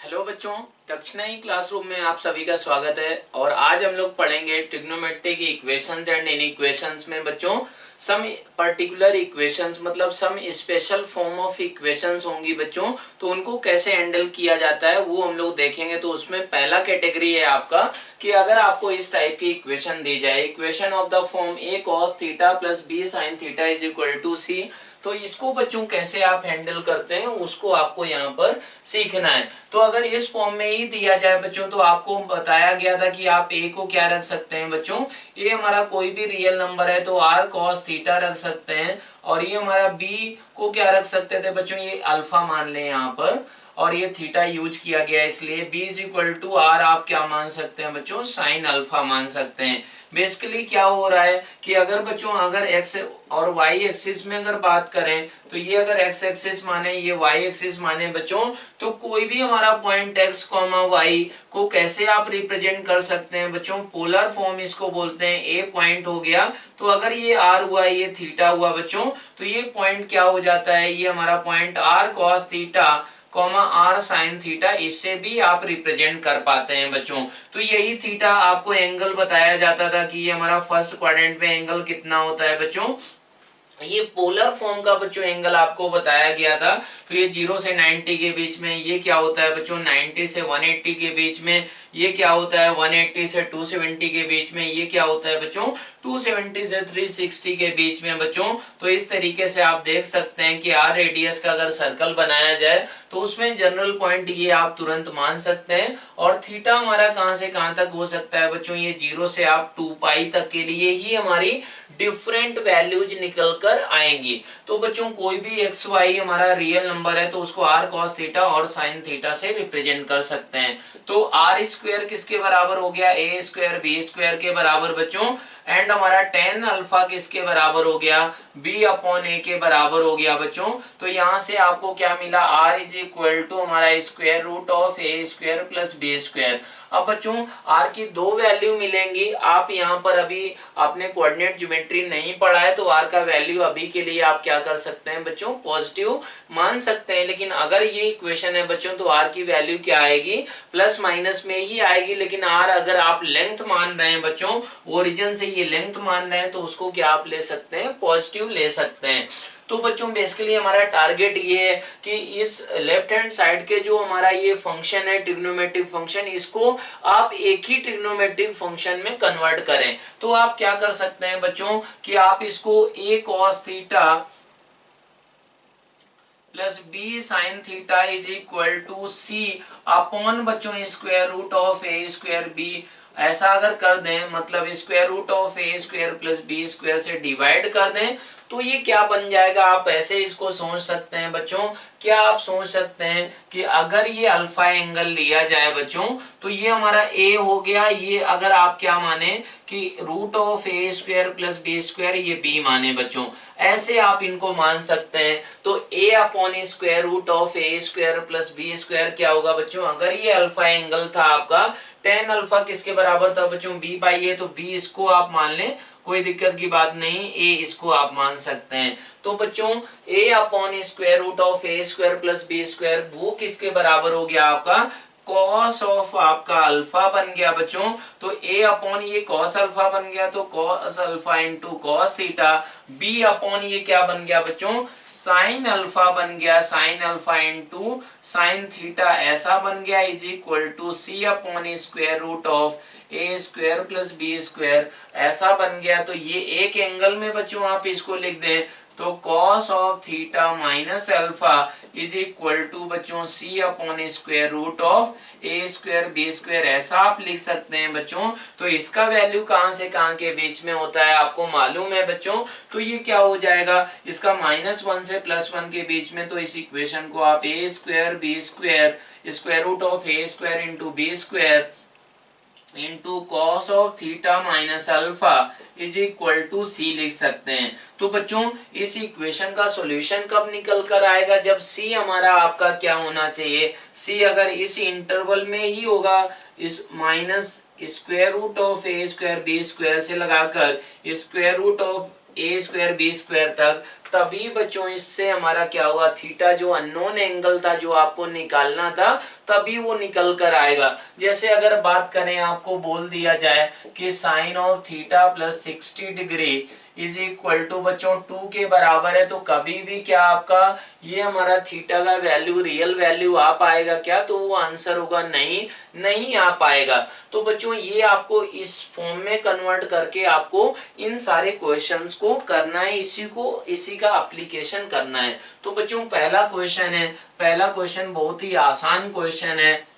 Hello बच्चों, दक्षिणाई classroom में आप सभी का स्वागत है। और आज हम लोग पढ़ेंगे ट्रिग्नोमेट्रिक इक्वेशंस एंड इनइक्वेशंस में बच्चों सम पर्टिकुलर इक्वेशंस मतलब some special form of equations होंगी बच्चों, तो उनको कैसे हैंडल किया जाता है वो हम लोग देखेंगे। तो उसमें पहला कैटेगरी है आपका कि अगर आपको इस टाइप की इक्वेशन दी जाए, equation of the form a cos theta plus b sin theta is equal to c, तो इसको बच्चों कैसे आप हैंडल करते हैं उसको आपको यहाँ पर सीखना है। तो अगर इस फॉर्म में ही दिया जाए बच्चों, तो आपको बताया गया था कि आप a को क्या रख सकते हैं बच्चों, ये हमारा कोई भी रियल नंबर है तो r cos थीटा रख सकते हैं। और ये हमारा b को क्या रख सकते थे बच्चों, ये अल्फा मान लें यहाँ पर, और ये थीटा यूज किया गया इसलिए b is equal to r आप क्या मान सकते हैं बच्चों, साइन अल्फा मान सकते हैं। बेसिकली क्या हो रहा है कि अगर बच्चों अगर x और y एक्सिस में अगर बात करें, तो ये अगर x एक्सिस माने ये y एक्सिस माने बच्चों, तो कोई भी हमारा पॉइंट x, y को कैसे आप रिप्रेजेंट कर सकते हैं बच्चों, पोलर फॉर्म इसको बोलते हैं। a पॉइंट हो गया, तो अगर ये r हुआ, ये थीटा हुआ बच्चों, तो ये पॉइंट क्या हो जाता है, ये हमारा point r cos theta r sine theta, इससे भी आप रिप्रेजेंट कर पाते हैं बच्चों। तो यही थीटा आपको एंगल बताया जाता था कि ये हमारा फर्स्ट क्वाड्रेंट में एंगल कितना होता है बच्चों, ये पोलर फॉर्म का बच्चों एंगल आपको बताया गया था। तो ये 0 से 90 के बीच में ये क्या होता है बच्चों, 90 से 180 के बीच में ये क्या होता है, 180 से 270 के बीच में ये क्या होता है बच्चों, 270 से 360 के बीच में बच्चों। तो इस तरीके से आप देख सकते हैं कि आर रेडियस का अगर सर्कल बनाया जाए तो उसमें जनरल पॉइंट ये आप तुरंत मान सकते हैं। और थीटा हमारा कहां से कहां तक हो सकता है बच्चों, ये 0 से आप 2 पाई तक के लिए ही हमारी डिफरेंट वैल्यूज निकल कर आएंगी। तो बच्चों कोई भी एक्स वाई हमारा रियल नंबर है तो उसको आर कॉस थीटा और साइन थीटा से रिप्रेजेंट कर सकते हैं। तो आर स्क्वायर किसके बराबर हो गया, ए स्क्वायर बी स्क्वायर के बराबर बच्चों, एंड हमारा टेन अल्फा किसके बराबर हो गया, बी अपॉन ए के बराबर हो गया बच्चों। तो यहां से आपको क्या मिला, आर इज इक्वल टू हमारा square root of A square plus B square. अब बच्चों आर की दो वैल्यू मिलेंगी, आप यहाँ पर अभी आपने कोऑर्डिनेट ज्योमेट्री नहीं पढ़ा है तो आर का वैल्यू अभी के लिए आप क्या कर सकते हैं बच्चों, पॉजिटिव मान सकते हैं। लेकिन अगर ये इक्वेशन है बच्चों तो आर की वैल्यू क्या आएगी, प्लस माइनस में ही आएगी। लेकिन आर अगर आप लेंथ मान रहे हैं बच्चों, ओरिजिन से ये लेंथ मान रहे हैं, तो उसको क्या आप ले सकते हैं, पॉजिटिव ले सकते हैं। तो बच्चों बेसिकली हमारा टारगेट ये है कि इस लेफ्ट हैंड साइड के जो हमारा ये फंक्शन है ट्रिग्नोमेट्रिक फंक्शन, इसको आप एक ही ट्रिग्नोमेट्रिक फंक्शन में कन्वर्ट करें। तो आप क्या कर सकते हैं बच्चों कि आप इसको a cos theta plus b sine theta is equal to c upon बच्चों square root of a square b, ऐसा अगर कर दें, मतलब square root of a square plus b square से डिवाइड कर दें, तो ये क्या बन जाएगा, आप ऐसे इसको सोच सकते हैं बच्चों। क्या आप सोच सकते हैं कि अगर ये अल्फा एंगल लिया जाए बच्चों, तो ये हमारा a हो गया, ये अगर आप क्या माने कि root of a square plus B square, ये b माने बच्चों, ऐसे आप इनको मान सकते हैं। तो a upon square root of a square plus B square क्या होगा बच्चों, अगर ये अल्फा एंगल था आपका, टेन अल्फा किसके बराबर था बच्चों, b बाई ए, तो b इसको आप मान लें, कोई दिक्कत की बात नहीं, a इसको आप मान सकते हैं। तो बच्चों a upon square root of a square plus B square वो किसके बराबर हो गया आपका, कॉस ऑफ आपका अल्फा बन गया बच्चों। तो a अपॉन ये कॉस अल्फा बन गया, तो cos alpha into cos theta, b upon ये क्या बन गया बच्चों, साइन अल्फा बन गया, sine alpha into sine theta ऐसा बन गया, is equal to c upon square root of A square plus B square ऐसा बन गया। तो ये एक एंगल में बच्चों आप इसको लिख दें, तो cos of theta minus alpha is equal to बच्चों c upon square root of A square B square ऐसा आप लिख सकते हैं बच्चों। तो इसका वैल्यू कहां से कहां के बीच में होता है आपको मालूम है बच्चों, तो ये क्या हो जाएगा, इसका -1 से +1 के बीच में। तो इस इक्वेशन को आप A square B square square root of A square into B square into cos of theta minus alpha is equal to C लिख सकते हैं। तो बच्चों इस इक्वेशन का सॉल्यूशन कब निकल कर आएगा, जब सी हमारा आपका क्या होना चाहिए, सी अगर इस इंटरवल में ही होगा, इस minus square root of A square B square से लगाकर square root of A square B square तक, तभी बच्चों इससे हमारा क्या होगा, थीटा जो अननोन एंगल था जो आपको निकालना था तभी वो निकल कर आएगा। जैसे अगर बात करें, आपको बोल दिया जाए कि sine of theta plus 60 degree is equal to बच्चों 2 के बराबर है, तो कभी भी क्या आपका ये हमारा थीटा का वैल्यू रियल वैल्यू आ पाएगा क्या, तो वो आंसर होगा नहीं, नहीं आ पाएगा। तो बच्चों ये आपको इस फॉर्म में कन्वर्ट करके आपको इन सारे क्वेश्चंस को करना है, इसी का एप्लीकेशन करना है। तो बच्चों पहला क्वेश्चन है, पहला क्वेश्चन बहुत ही आसान क्वेश्चन है।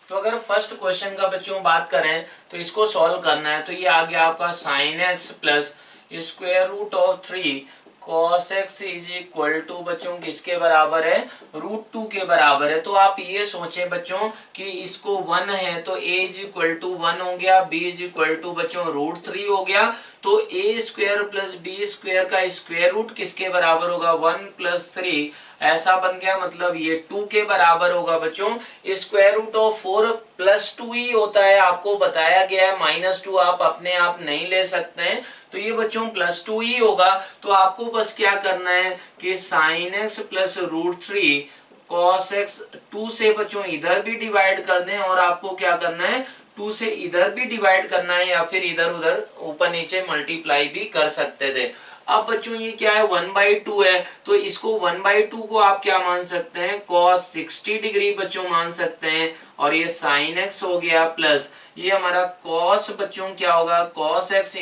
तो अगर फर्स्ट क्वेश्चन का बच्चों बात करें तो इसको सॉल्व करना है, तो ये आ गया आपका sine x plus square root of 3 cos x is equal to बच्चों किसके बराबर है, रूट 2 के बराबर है। तो आप ये सोचें बच्चों कि इसको 1 है तो a इज इक्वल टू 1 हो गया, b इज इक्वल टू बच्चों रूट 3 हो गया। तो a square plus b square का स्क्वायर रूट किसके बराबर होगा, 1 प्लस 3 ऐसा बन गया, मतलब ये 2 के बराबर होगा बच्चों। स्क्वायर रूट ऑफ 4 प्लस 2 ही होता है, आपको बताया गया है, माइनस 2 आप अपने आप नहीं ले सकते हैं, तो ये बच्चों प्लस 2 ही होगा। तो आपको बस क्या करना है कि sine x plus root 3 cos x 2 से बच्चों इधर भी डिवाइड कर दें, और आपको क्या करना है 2 से इधर भी डिवाइड करना है, या फिर इधर उधर ऊपर नीचे मल्टीप्लाई भी कर सकते थे। अब बच्चों ये क्या है 1/2 है, तो इसको 1/2 को आप क्या मान सकते हैं, cos 60 डिग्री बच्चों मान सकते हैं, और ये sin x हो गया प्लस ये हमारा cos बच्चों क्या होगा, cos x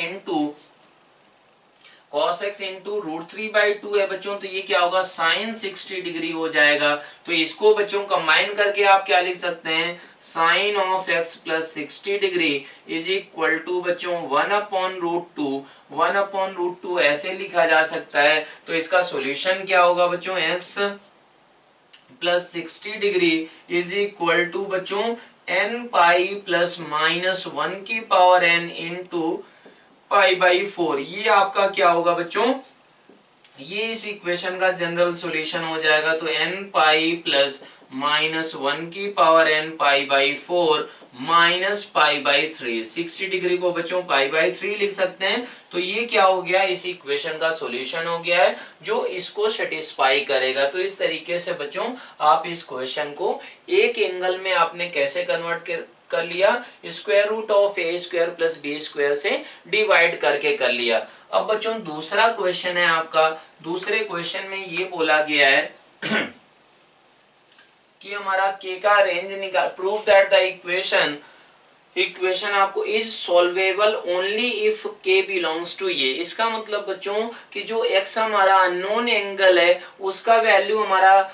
इंटू रूट 3/2 है बच्चों, तो ये क्या होगा sin 60 डिग्री हो जाएगा। तो इसको बच्चों कंबाइन करके आप क्या लिख सकते हैं, sine of x plus 60 degree is equal to बच्चों 1/√2 ऐसे लिखा जा सकता है। तो इसका सॉल्यूशन क्या होगा बच्चों, x plus 60 degree is equal to बच्चों n पाई प्लस माइनस 1 की पावर n इंटू π/4। ये आपका क्या होगा बच्चों, ये इस इक्वेशन का जनरल सॉल्यूशन हो जाएगा। तो n पाई प्लस माइनस 1 की पावर n π/4 माइनस π/3, 60 डिग्री को बच्चों π/3 लिख सकते हैं। तो ये क्या हो गया, इस इक्वेशन का सॉल्यूशन हो गया है जो इसको सेटिस्फाई करेगा। तो इस तरीके से बच्चों आप इस क्वेश्चन को एक एंगल में आपने कैसे कन्वर्ट कर लिया, square root of A square plus B square से डिवाइड करके कर लिया। अब बच्चों दूसरा क्वेश्चन है आपका, दूसरे क्वेश्चन में ये बोला गया है कि हमारा k का रेंज निकाल, प्रूव दैट द इक्वेशन आपको is solvable only if k belongs to ये। इसका मतलब बच्चों कि जो x हमारा अननोन एंगल है उसका वैल्यू हमारा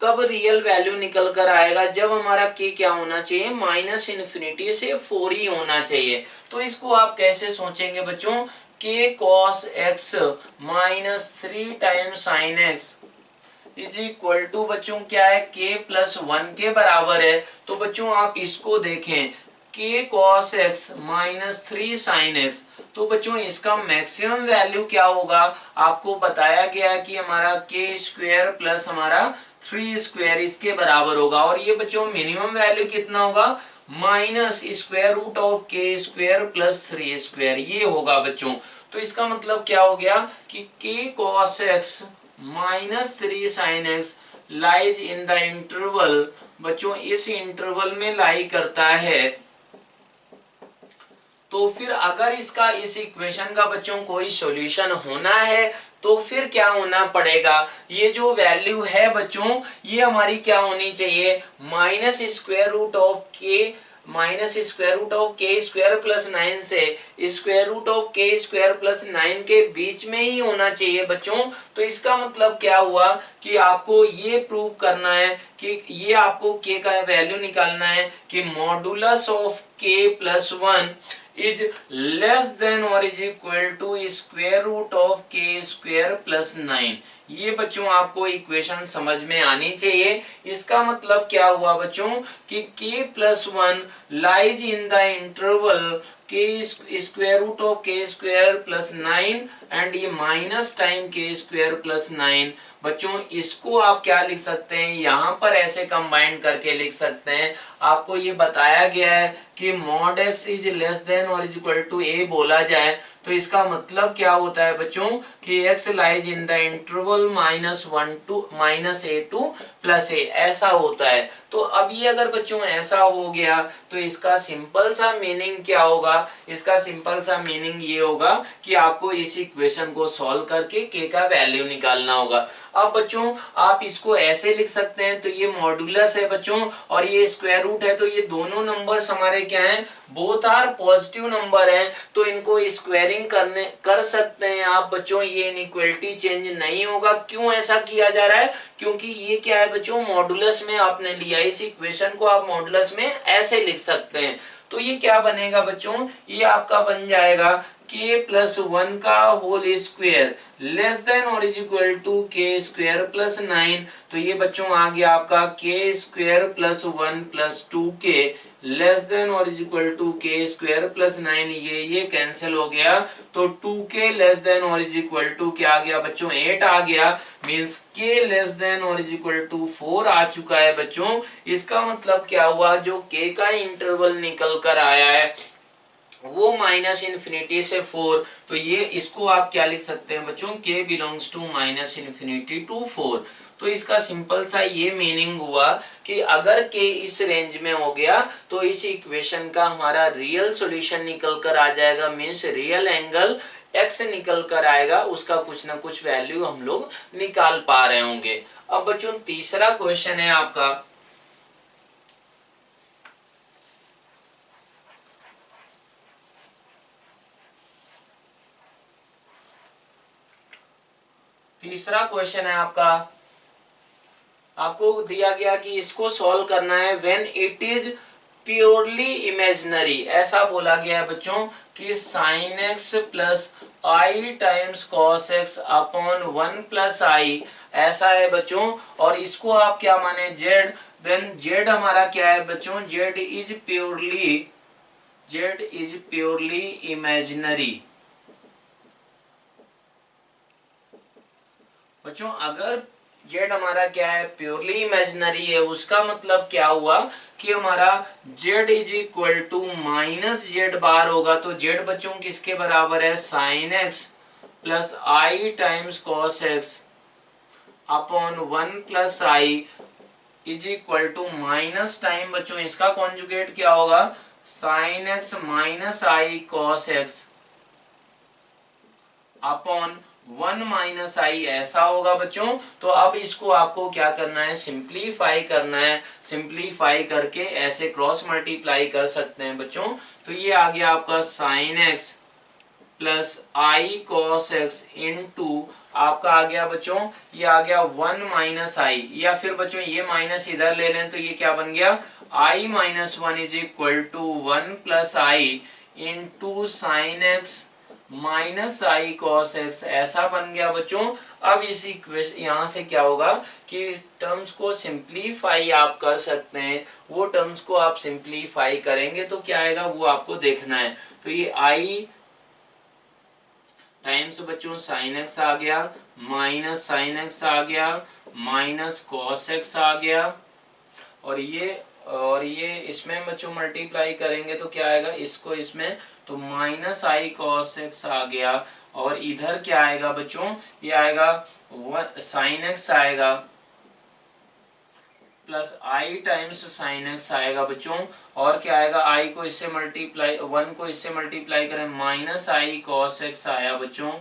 कब रियल वैल्यू निकल कर आएगा, जब हमारा k क्या होना चाहिए, माइनस इन्फिनिटी से 4 ही होना चाहिए। तो इसको आप कैसे सोचेंगे बच्चों, k cos x minus 3 times sin x is equal to बच्चों क्या है, k प्लस 1 के बराबर है। तो बच्चों आप इसको देखें, k cos x minus 3 sin x, तो बच्चों इसका मैक्सिमम वैल्यू क्या होगा, आपको बताया गया है कि हमारा k स्क्वायर प्लस हमारा 3 स्क्वायर इसके बराबर होगा, और ये बच्चों मिनिमम वैल्यू कितना होगा, minus square root of k square plus 3 square ये होगा बच्चों। तो इसका मतलब क्या हो गया कि k cos x minus 3 sin x lies in the interval, बच्चों इस इंटरवल में लाई करता है। तो फिर अगर इसका इस इक्वेशन का बच्चों कोई सॉल्यूशन होना है तो फिर क्या होना पड़ेगा, ये जो वैल्यू है बच्चों ये हमारी क्या होनी चाहिए, minus square root of k square plus 9 से square root of k square plus 9 के बीच में ही होना चाहिए बच्चों। तो इसका मतलब क्या हुआ कि आपको ये प्रूव करना है कि ये आपको k का वैल्यू निकालना है कि modulus of k plus 1 is less than or is equal to square root of k square plus 9। ये बच्चों आपको इक्वेशन समझ में आनी चाहिए। इसका मतलब क्या हुआ बच्चों कि k+1 lies in the interval के स्क्वायर रूट ऑफ के स्क्वायर प्लस 9 एंड ये माइनस टाइम के स्क्वायर प्लस 9। बच्चों इसको आप क्या लिख सकते हैं, यहाँ पर ऐसे कंबाइन करके लिख सकते हैं। आपको ये बताया गया है कि mod x is less than और इज इक्वल टू a बोला जाए तो इसका मतलब क्या होता है बच्चों कि x lies in the interval -1 to -a to +a, ऐसा होता है। तो अब ये अगर बच्चों ऐसा हो गया तो इसका सिंपल सा मीनिंग क्या होगा, इसका सिंपल सा मीनिंग ये होगा कि आपको इस इक्वेशन को सॉल्व करके k का वैल्यू निकालना होगा। अब बच्चों आप इसको ऐसे लिख सकते हैं, तो ये मॉड्यूलस है बच्चों और ये स्क्वायर रूट है, तो ये दोनों नंबर्स हमारे क्या हैं, बोथ आर पॉजिटिव नंबर हैं, तो इनको स्क्वायरिंग कर सकते हैं आप बच्चों। ये इनइक्वालिटी चेंज नहीं होगा। क्यों ऐसा किया जा रहा है, क्योंकि ये क्या है बच्चों, मॉड्यूलस में आपने लिया। इस इक्वेशन को आप मॉड्यूलस में ऐसे लिख सकते हैं। तो ये क्या बनेगा बच्चों, ये आपका बन जाएगा k+1 का होल स्क्वायर लेस देन और इज इक्वल टू के स्क्वायर प्लस 9। तो ये बच्चों आ गया आपका के square plus 1 plus 2k less than और इज इक्वल टू के स्क्वायर प्लस 9। ये कैंसिल हो गया, तो 2k लेस देन और इज इक्वल टू क्या आ गया बच्चों, 8 आ गया। मीन्स k लेस देन और इज इक्वल टू 4 आ चुका है बच्चों। इसका मतलब क्या हुआ, जो k का इंटरवल निकल कर आया है वो -∞ से 4। तो ये इसको आप क्या लिख सकते हैं बच्चों, k बिलोंग्स टू -∞ टू 4। तो इसका सिंपल सा ये मीनिंग हुआ कि अगर k इस रेंज में हो गया तो इस इक्वेशन का हमारा रियल सॉल्यूशन निकल कर आ जाएगा। मीन्स रियल एंगल x निकल कर आएगा, उसका कुछ ना कुछ वैल्यू हम लोग निकाल पा रहे होंगे। अब बच्चों तीसरा क्वेश्चन है आपका, तीसरा क्वेश्चन है आपका, आपको दिया गया कि इसको सॉल्व करना है when it is purely imaginary. ऐसा बोला गया है बच्चों कि sin x plus I times cos x upon 1 plus I, ऐसा है बच्चों। और इसको आप क्या माने, z, देन z हमारा क्या है बच्चों, z इज प्योरली इमेजिनरी। बच्चों अगर z हमारा क्या है, प्योरली इमेजिनरी है, उसका मतलब क्या हुआ कि हमारा z is equal to -z होगा। तो z बच्चों किसके बराबर है, sin x plus I times cos x upon 1 plus i is equal to minus time बच्चों इसका कॉन्जुगेट क्या होगा, sin x minus i cos x upon 1 minus i, ऐसा होगा बच्चों। तो अब इसको आपको क्या करना है, सिंप्लीफाई करना है। सिंप्लीफाई करके ऐसे क्रॉस मल्टीप्लाई कर सकते हैं बच्चों। तो ये आ गया आपका sin x प्लस आई कॉस एक्स इंटू आपका आ गया बच्चों, ये आ गया 1 माइनस आई, या फिर बच्चों ये माइनस इधर ले लें तो ये क्या बन गया, i minus 1 is equal to 1 plus i into sine x minus i cos x, ऐसा बन गया बच्चों। अब इस इक्वेशन यहाँ से क्या होगा कि टर्म्स को सिंप्लीफाई आप कर सकते हैं। वो टर्म्स को आप सिंप्लीफाई करेंगे तो क्या आएगा वो आपको देखना है। तो ये आई टाइम्स बच्चों साइन एक्स आ गया, माइनस साइन एक्स आ गया, माइनस कॉस एक्स आ गया, और ये इसमें बच्चों मल्टीप्लाई करेंगे तो क्या आएगा, इसको इसमें तो माइनस आई कॉस एक्स आ गया। और इधर क्या आएगा बच्चों, ये आएगा साइन एक्स आएगा प्लस आई टाइम्स साइन एक्स आएगा बच्चों। और क्या आएगा, आई को इससे मल्टीप्लाई 1 को इससे मल्टीप्लाई करें माइनस आई कॉस एक्स आया बच्चों।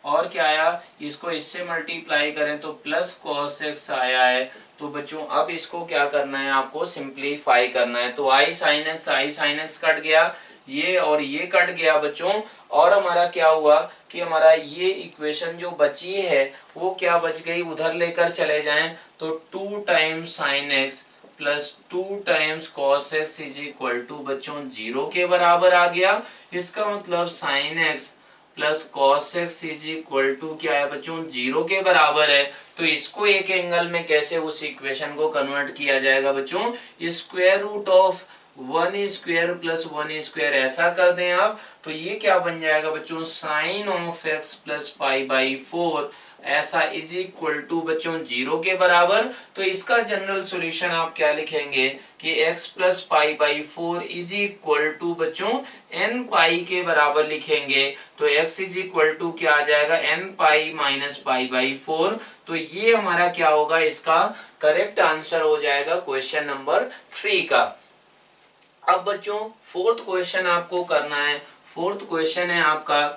और क्या आया, इसको इससे मल्टीप्लाई करें तो प्लस कॉस एक्स आया है। तो बच्चों अब इसको क्या करना है, आपको सिंप्लीफाई करना है। तो आई साइन एक्स कट गया, ये और ये कट गया बच्चों। और हमारा क्या हुआ कि हमारा ये इक्वेशन जो बची है वो क्या बच गई, उधर लेकर चले जाएं तो 2 times sine x plus 2 times cos x is equal to बच्चों 0 के बराबर आ गया। इसका मतलब sine x plus cos x is equal to क्या है बच्चों, 0 के बराबर है। तो इसको एक एंगल में कैसे उस इक्वेशन को कन्वर्ट किया जाएगा बच्चों, square root of 1 square plus 1 square ऐसा कर दें आप, तो ये क्या बन जाएगा बच्चों, sine of x plus pi by 4 ऐसा इज इक्वल टू बच्चों 0 के बराबर। तो इसका जनरल सॉल्यूशन आप क्या लिखेंगे कि x plus pi by 4 is equal to बच्चों n पाई के बराबर लिखेंगे। तो x इज इक्वल टू क्या आ जाएगा, n pi minus pi by 4। तो ये हमारा क्या होगा, इसका करेक्ट आंसर हो जाएगा क्वेश्चन नंबर 3 का। अब बच्चों फोर्थ क्वेश्चन आपको करना है। फोर्थ क्वेश्चन है आपका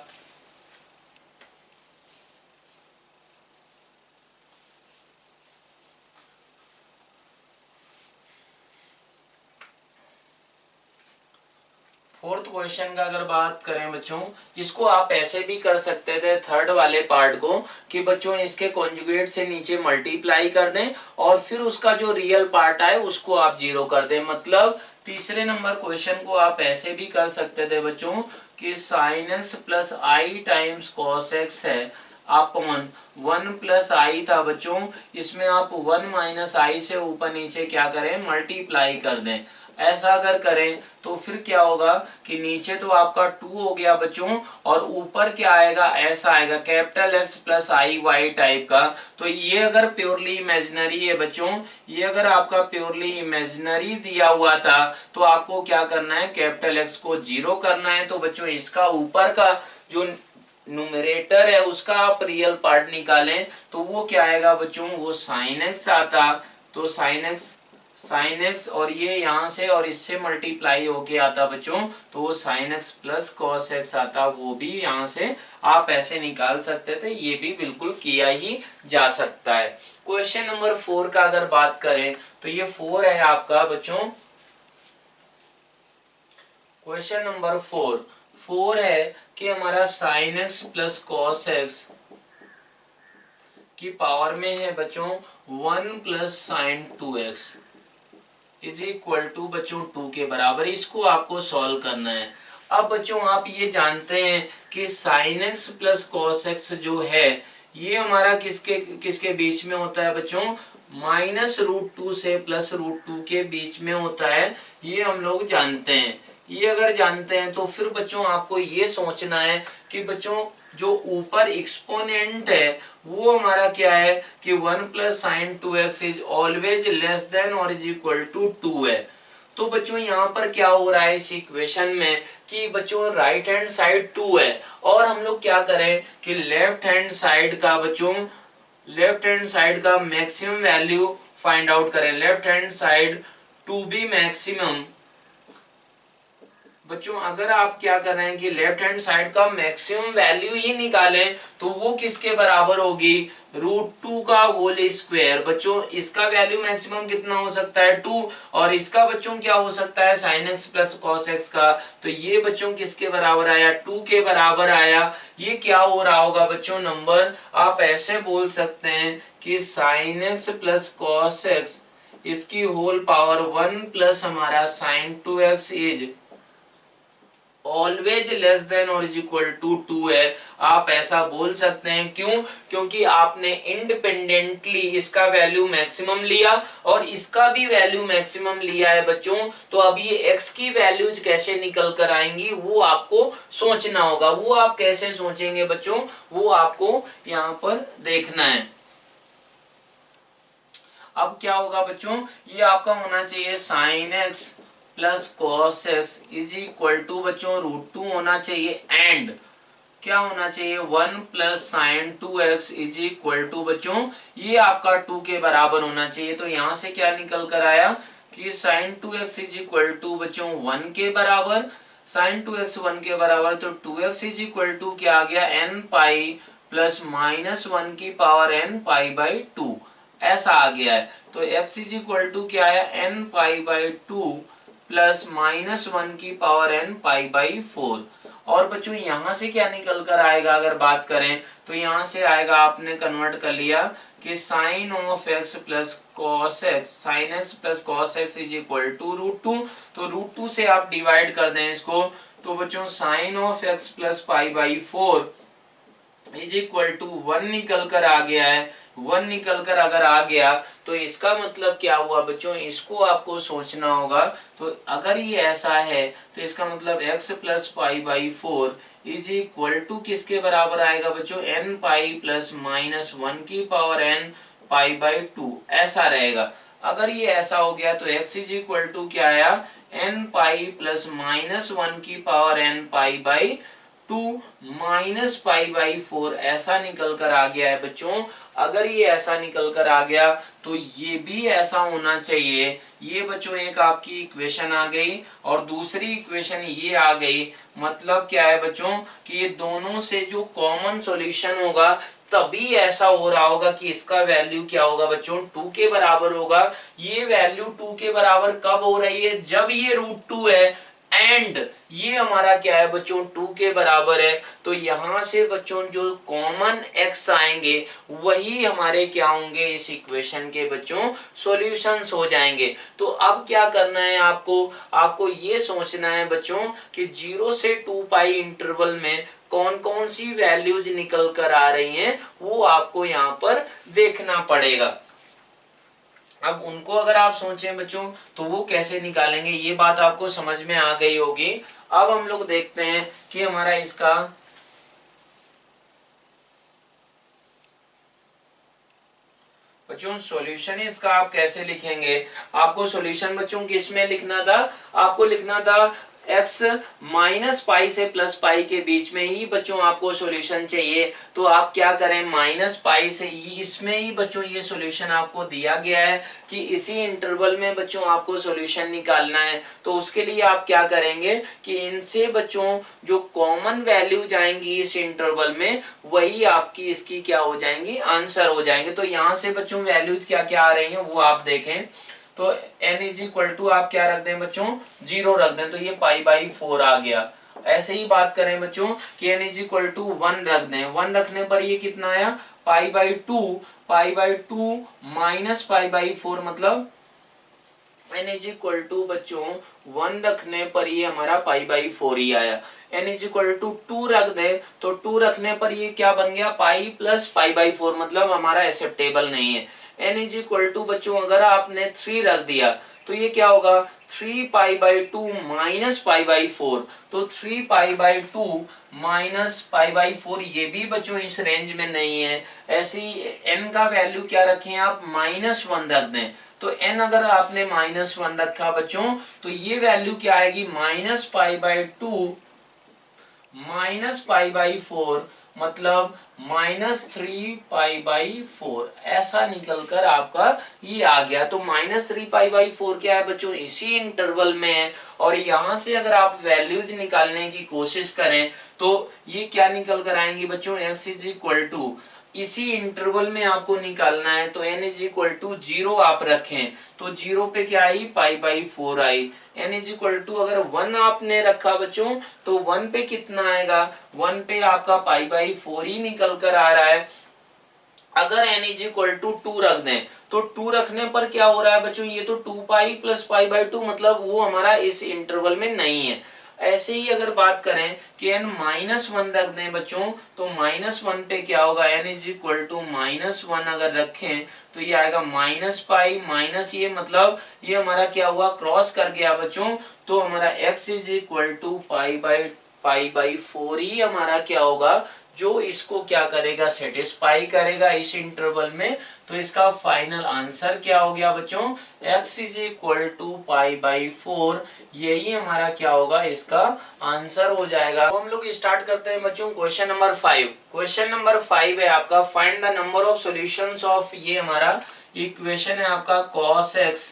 फोर्थ क्वेश्चन का अगर बात करें बच्चों, इसको आप ऐसे भी कर सकते थे थर्ड वाले पार्ट को कि बच्चों इसके कॉन्जुगेट से नीचे मल्टीप्लाई कर दें और फिर उसका जो रियल पार्ट आए उसको आप 0 कर दें। मतलब तीसरे नंबर क्वेश्चन को आप ऐसे भी कर सकते थे बच्चों कि साइन एक्स प्लस आई टाइम्स कॉस एक्स है अपॉन 1 प्लस आई था बच्चों, इसमें आप 1 माइनस आई से ऊपर नीचे क्या करें, मल्टीप्लाई कर दें। ऐसा अगर करें तो फिर क्या होगा कि नीचे तो आपका 2 हो गया बच्चों और ऊपर क्या आएगा, ऐसा आएगा कैपिटल एक्स प्लस आई वाई टाइप का। तो ये अगर प्योरली इमेजिनरी है बच्चों, ये अगर आपका प्योरली इमेजिनरी दिया हुआ था तो आपको क्या करना है, कैपिटल एक्स को 0 करना है। तो बच्चों इसका ऊपर का जो न्यूमरेटर है उसका आप रियल पार्ट निकालें तो वो क्या आएगा बच्चों, वो साइन एक्स आता। तो साइन एक्स और ये यहाँ से और इससे मल्टीप्लाई होके आता बच्चों, तो वो sine x plus cos x आता, वो भी यहाँ से आप ऐसे निकाल सकते थे। ये भी बिल्कुल किया ही जा सकता है। क्वेश्चन नंबर 4 का अगर बात करें तो ये 4 है आपका बच्चों, क्वेश्चन नंबर 4 है कि हमारा sine x plus cos x की पावर में है बच्चों 1 plus sine 2x is equal to बच्चों 2 के बराबर। इसको आपको सॉल्व करना है। अब बच्चों आप ये जानते हैं कि sine x plus cos x जो है ये हमारा किसके किसके बीच में होता है बच्चों, माइनस रूट 2 से प्लस रूट 2 के बीच में होता है। ये हम लोग जानते हैं। ये अगर जानते हैं तो फिर बच्चों आपको ये सोचना है कि बच्चों जो ऊपर एक्सपोनेंट है वो हमारा क्या है कि 1 plus sine 2x is always less than और इज इक्वल टू 2 है। तो बच्चों यहाँ पर क्या हो रहा है इस इक्वेशन में कि बच्चों राइट हैंड साइड 2 है और हम लोग क्या करें कि लेफ्ट हैंड साइड का मैक्सिमम वैल्यू फाइंड आउट करें। Left hand side to be maximum, बच्चों अगर आप क्या कर रहे हैं कि लेफ्ट हैंड साइड का मैक्सिमम वैल्यू ही निकालें तो वो किसके बराबर होगी, रूट 2 का होल स्क्वायर। बच्चों इसका वैल्यू मैक्सिमम कितना हो सकता है 2 और इसका बच्चों क्या हो सकता है sine x plus cos x का। तो ये बच्चों किसके बराबर आया, 2 के बराबर आया। ये क्या हो रहा होगा बच्चों, नंबर आप ऐसे बोल सकते हैं कि sine x plus cos x इसकी होल पावर 1 प्लस हमारा sine 2x is always less than और इज इक्वल टू 2 है। आप ऐसा बोल सकते हैं। क्यों, क्योंकि आपने इंडिपेंडेंटली इसका वैल्यू मैक्सिमम लिया और इसका भी वैल्यू मैक्सिमम लिया है बच्चों। तो अब ये x की वैल्यूज कैसे निकल कर आएंगी वो आपको सोचना होगा। वो आप कैसे सोचेंगे बच्चों, वो आपको यहाँ पर देखना है। अब क्या होगा बच्चों, ये आपका होना चाहिए sine x plus cos x is equal to बच्चों रूट 2 होना चाहिए एंड क्या होना चाहिए 1 plus sine 2x is equal to बच्चों ये आपका 2 के बराबर होना चाहिए। तो यहां से क्या निकल कर आया कि sign 2x is equal to बच्चों 1 के बराबर, साइन 2x 1 के बराबर, तो 2x इज इक्वल टू क्या आ गया n पाई प्लस माइनस 1 की पावर n पाई बाई 2 ऐसा आ गया है। तो x इज इक्वल टू क्या है n pi by 2 plus minus 1 की पावर n पाई बाई 4। और बच्चों यहां से क्या निकल कर आएगा अगर बात करें तो यहां से आएगा, आपने कन्वर्ट कर लिया कि sine of x plus cos x, sine x plus cos x is equal to root 2। तो रूट 2 से आप डिवाइड कर दें इसको तो बच्चों sine of x plus pi by 4 is equal to 1 निकल कर आ गया है। 1 निकल कर अगर आ गया तो इसका मतलब क्या हुआ बच्चों, इसको आपको सोचना होगा। तो अगर ये ऐसा है तो इसका मतलब x plus pi by 4 is equal to किसके बराबर आएगा बच्चों, n पाई प्लस माइनस 1 की पावर n पाई बाई 2 ऐसा रहेगा। अगर ये ऐसा हो गया तो x इज इक्वल टू क्या आया, n पाई प्लस माइनस 1 की power n pi by 2 minus pi by 4 ऐसा निकल कर आ गया है बच्चों। अगर ये ऐसा निकल कर आ गया तो ये भी ऐसा होना चाहिए। ये बच्चों एक आपकी इक्वेशन आ गई और दूसरी इक्वेशन ये आ गई। मतलब क्या है बच्चों कि ये दोनों से जो कॉमन सॉल्यूशन होगा तभी ऐसा हो रहा होगा कि इसका वैल्यू क्या होगा बच्चों, 2 के बराबर होगा। ये वैल्यू 2 के बराबर कब हो रही है, जब ये √2 है एंड ये हमारा क्या है बच्चों 2 के बराबर है। तो यहां से बच्चों जो कॉमन x आएंगे वही हमारे क्या होंगे, इस इक्वेशन के बच्चों सॉल्यूशंस हो जाएंगे। तो अब क्या करना है आपको ये सोचना है बच्चों कि 0 से 2 पाई इंटरवल में कौन कौन सी वैल्यूज निकल कर आ रही हैं वो आपको यहाँ पर देखना पड़ेगा। अब उनको अगर आप सोचें बच्चों तो वो कैसे निकालेंगे, ये बात आपको समझ में आ गई होगी। अब हम लोग देखते हैं कि हमारा इसका बच्चों सॉल्यूशन इसका आप कैसे लिखेंगे। आपको सॉल्यूशन बच्चों किसमें लिखना था, आपको लिखना था x माइनस पाई से प्लस पाई के बीच में ही बच्चों आपको सॉल्यूशन चाहिए। तो आप क्या करें, माइनस पाई से ही इसमें ही बच्चों ये सॉल्यूशन आपको दिया गया है कि इसी इंटरवल में बच्चों आपको सॉल्यूशन निकालना है। तो उसके लिए आप क्या करेंगे कि इनसे बच्चों जो कॉमन वैल्यू जाएंगी इस इंटरवल में वही आपकी इसकी क्या हो जाएंगी, आंसर हो जाएंगे। तो यहाँ से बच्चों वैल्यूज क्या क्या आ रही हैं वो आप देखें। तो n इज इक्वल टू आप क्या रख दें बच्चों, 0 रख दें, तो ये पाई बाई 4 आ गया। ऐसे ही बात करें बच्चों कि n इज इक्वल टू 1 रख दें, 1 रखने पर ये कितना आया, पाई बाई 2 माइनस पाई बाई 4 मतलब n इज इक्वल टू बच्चों 1 रखने पर ये हमारा पाई बाई 4 ही आया। n इज इक्वल टू 2 रख दे तो 2 रखने पर ये क्या बन गया, पाई प्लस पाई बाई 4 मतलब हमारा एक्सेप्टेबल नहीं है। n इज इक्वल टू बच्चों अगर आपने 3 रख दिया तो ये क्या होगा, 3 pi by 2 minus pi by 4। तो 3 pi by 2 minus pi by 4 ये भी बच्चों इस रेंज में नहीं है। ऐसे ही n का वैल्यू क्या रखें आप, -1 रख दें। तो n अगर आपने -1 रखा बच्चों तो ये वैल्यू क्या आएगी, minus pi by 2 minus pi by 4 मतलब -3 पाई बाई 4 ऐसा निकल कर आपका ये आ गया। तो -3 पाई बाई 4 क्या है बच्चों, इसी इंटरवल में है। और यहां से अगर आप वैल्यूज निकालने की कोशिश करें तो ये क्या निकल कर आएंगी बच्चों, x इज इक्वल टू इसी इंटरवल में आपको निकालना है। तो n इज इक्वल टू 0 आप रखें तो 0 पे क्या आई, पाई बाई 4 आई। n इज इक्वल टू अगर 1 आपने रखा बच्चों तो 1 पे कितना आएगा, 1 पे आपका पाई बाई 4 ही निकल कर आ रहा है। अगर n इज इक्वल टू 2 रख दें तो 2 रखने पर क्या हो रहा है बच्चों, ये तो 2 पाई प्लस पाई बाई 2 मतलब वो हमारा इस इंटरवल में नहीं है। ऐसे ही अगर बात करें कि n -1 रख दें बच्चों तो -1 पे क्या होगा, n इज इक्वल टू -1 अगर रखें तो ये आएगा माइनस पाई माइनस ये मतलब ये हमारा क्या हुआ, क्रॉस कर गया बच्चों। तो हमारा x is equal to pi by 4 ही हमारा क्या होगा, जो इसको क्या करेगा, सेटिस्फाई करेगा इस इंटरवल में। तो इसका फाइनल आंसर क्या हो गया बच्चों, x is equal to pi by 4 यही हमारा क्या होगा, इसका आंसर हो जाएगा। तो हम लोग स्टार्ट करते हैं बच्चों क्वेश्चन नंबर 5। क्वेश्चन नंबर 5 है आपका, find the number of solutions of, ये हमारा इक्वेशन है आपका cos x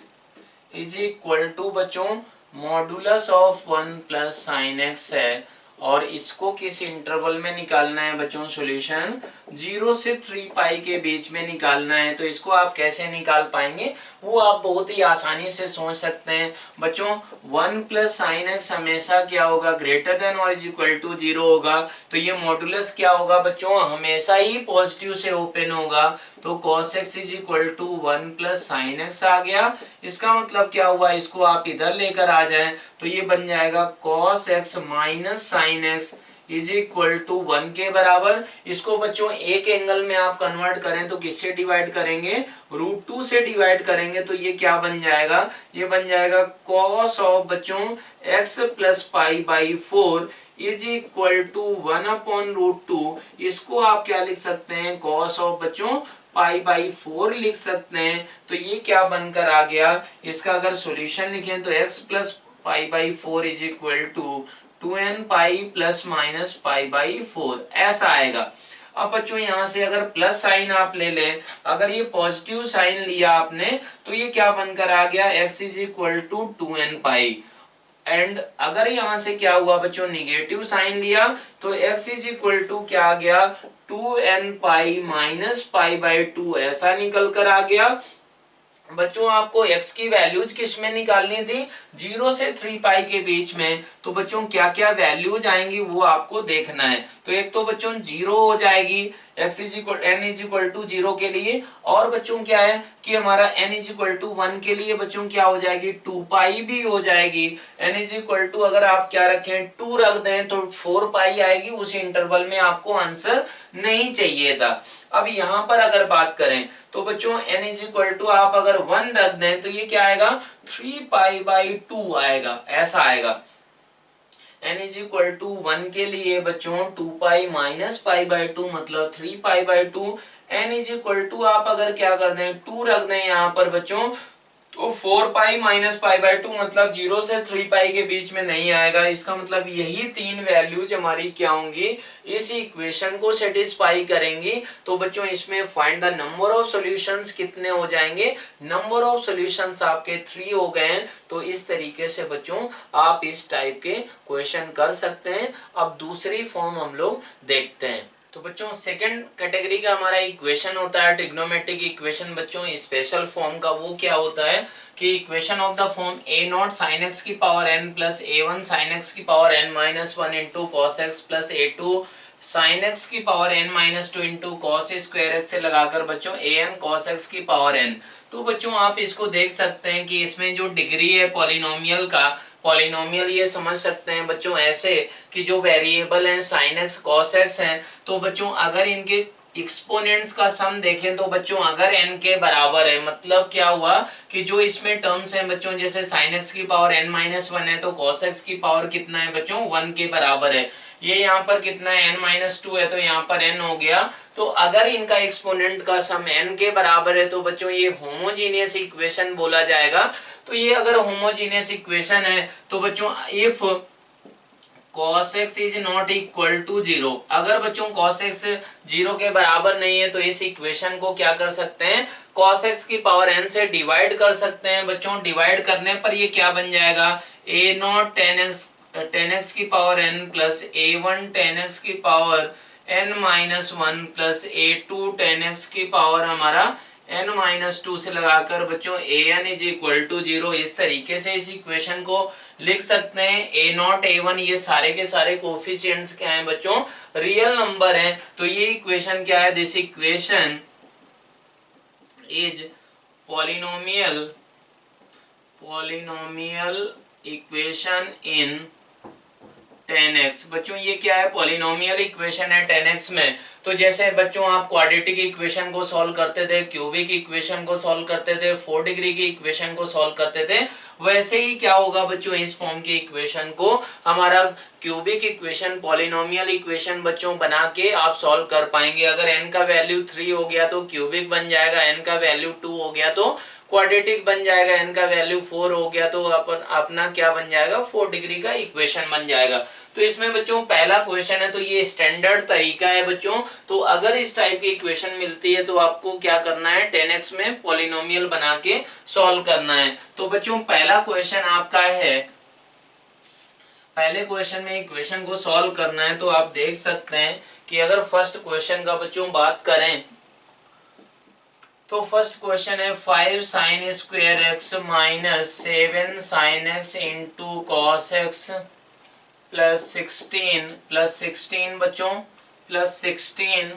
is equal to बच्चों modulus of 1 plus sine x है। और इसको किस इंटरवल में निकालना है बच्चों, सॉल्यूशन 0 से 3 पाई के बीच में निकालना है। तो इसको आप कैसे निकाल पाएंगे वो आप बहुत ही आसानी से सोच सकते हैं बच्चों। 1 प्लस साइन एक्स हमेशा क्या होगा, ग्रेटर देन और इज इक्वल टू 0 होगा। तो ये मॉडुलस क्या होगा बच्चों, हमेशा ही पॉजिटिव से ओपन होगा। तो cos x is equal to 1 plus sine X आ गया। इसका मतलब क्या हुआ, इसको आप इधर लेकर आ जाएं तो ये बन जाएगा cos x minus sin x is equal to 1 के बराबर। इसको बच्चों एक एंगल में आप कन्वर्ट करें तो किससे डिवाइड करेंगे, √2 से डिवाइड करेंगे तो ये क्या बन जाएगा, ये बन जाएगा cos ऑफ बच्चों x plus pi by 4 is equal to 1/√2। इसको आप क्या लिख सकते हैं, cos ऑफ बच्चों पाई बाई 4 लिख सकते हैं। तो ये क्या बनकर आ गया, इसका अगर सॉल्यूशन लिखें तो x plus pi by 4 is equal to 2n pi plus minus pi by 4 ऐसा आएगा। अब बच्चों यहाँ से अगर प्लस साइन आप ले लें, अगर ये पॉजिटिव साइन लिया आपने तो ये क्या बनकर आ गया, x is equal to 2n pi. And अगर यहाँ से क्या हुआ बच्चों, निगेटिव साइन लिया तो x इज इक्वल टू क्या आ गया, 2n pi minus pi by 2 ऐसा निकल कर आ गया। बच्चों आपको x की वैल्यूज किस में निकालनी थी, 0 से 3 पाई के बीच में। तो बच्चों क्या क्या वैल्यूज आएंगी वो आपको देखना है। तो एक तो बच्चों 0 हो जाएगी n इज इक्वल टू 0 के लिए, और बच्चों क्या है कि हमारा n इज इक्वल टू 1 के लिए बच्चों क्या हो जाएगी, 2 पाई भी हो जाएगी। n इज इक्वल टू अगर आप क्या रखें 2 रख दें तो 4 पाई आएगी, उस इंटरवल में आपको आंसर नहीं चाहिए था। अब यहाँ पर अगर बात करें तो बच्चों n इज इक्वल टू आप अगर 1 रख दें तो ये क्या आएगा, 3 पाई बाई 2 आएगा, ऐसा आएगा। n इज इक्वल टू 1 के लिए बच्चों 2 पाई माइनस पाई बाई 2 मतलब 3 pi by 2। n is equal to आप अगर क्या कर दें 2 रख दें यहाँ पर बच्चों तो 4 पाई माइनस पाई बाई 2 मतलब 0 से 3 पाई के बीच में नहीं आएगा। इसका मतलब यही तीन वैल्यूज हमारी क्या होंगी, इस इक्वेशन को सेटिस्फाई करेंगी। तो बच्चों इसमें find the number of solutions कितने हो जाएंगे, नंबर ऑफ सॉल्यूशंस आपके 3 हो गए हैं। तो इस तरीके से बच्चों आप इस टाइप के क्वेश्चन कर सकते हैं। अब दूसरी फॉर्म हम लोग देखते हैं। तो बच्चों सेकंड कैटेगरी का हमारा इक्वेशन होता है ट्रिग्नोमेट्रिक इक्वेशन। बच्चों स्पेशल फॉर्म का वो क्या होता है कि equation of the form a0 sin x की power n plus a1 sin x की power n minus 1 into cos x plus a2 sin x की power n minus 2 into cos square x से लगाकर बच्चों an cos x की power n। तो बच्चों आप इसको देख सकते हैं कि इसमें जो डिग्री है पॉलिनोमियल का, पॉलिनोमियल ये समझ सकते हैं बच्चों ऐसे कि जो वेरिएबल हैं sin x cos x हैं, तो बच्चों अगर इनके एक्सपोनेंट्स का सम देखें तो बच्चों अगर n के बराबर है, मतलब क्या हुआ कि जो इसमें टर्म्स हैं बच्चों जैसे sin x की पावर n माइनस 1 है तो cos x की पावर कितना है बच्चों 1 के बराबर है। ये यहाँ पर कितना है n माइनस 2 है तो यहाँ पर n हो गया। तो अगर इनका एक्सपोनेंट का सम n के बराबर है तो बच्चों ये होमोजीनियस इक्वेशन बोला जाएगा। तो ये अगर होमोजीनियस इक्वेशन है तो बच्चों if cos x is not equal to 0, अगर बच्चों cos x 0 के बराबर नहीं है तो इस इक्वेशन को क्या कर सकते हैं, cos x की पावर n से डिवाइड कर सकते हैं। बच्चों डिवाइड करने पर ये क्या बन जाएगा, a0 tan x की power n plus a1 tan x की power n minus 1 plus a2 tan x की पावर हमारा n माइनस 2 से लगाकर बच्चों an इज इक्वल टू 0। इस तरीके से इस इक्वेशन को लिख सकते हैं। a0 a1 ये सारे के सारे कोफिशिएंट्स क्या हैं बच्चों, रियल नंबर हैं। तो ये इक्वेशन क्या है, this equation is polynomial equation in 10x। बच्चों ये क्या है, पॉलिनोमियल इक्वेशन है 10x में। तो जैसे बच्चों आप क्वाड्रेटिक इक्वेशन को सॉल्व करते थे, क्यूबिक इक्वेशन को सॉल्व करते थे, 4 डिग्री की इक्वेशन को सॉल्व करते थे, वैसे ही क्या होगा बच्चों इस फॉर्म के इक्वेशन को हमारा क्यूबिक इक्वेशन पॉलिनोमियल इक्वेशन बच्चों बना के आप सॉल्व कर पाएंगे। अगर n का वैल्यू 3 हो गया तो क्यूबिक बन जाएगा, n का वैल्यू 2 हो गया तो क्वाड्रेटिक बन जाएगा, n का वैल्यू 4 हो गया तो अपना क्या बन जाएगा, 4 डिग्री का इक्वेशन बन जाएगा। तो इसमें बच्चों पहला क्वेश्चन है तो ये स्टैंडर्ड तरीका है बच्चों। तो अगर इस टाइप की इक्वेशन मिलती है तो आपको क्या करना है, 10x में पॉलिनोमियल बना के सॉल्व करना है। तो बच्चों पहला क्वेश्चन आपका है, पहले क्वेश्चन में इक्वेशन को सॉल्व करना है। तो आप देख सकते हैं कि अगर फर्स्ट क्वेश्चन का बच्चों बात करें तो फर्स्ट क्वेश्चन है 5 sin square x minus 7 sin x into cos x plus 16 बच्चों plus 16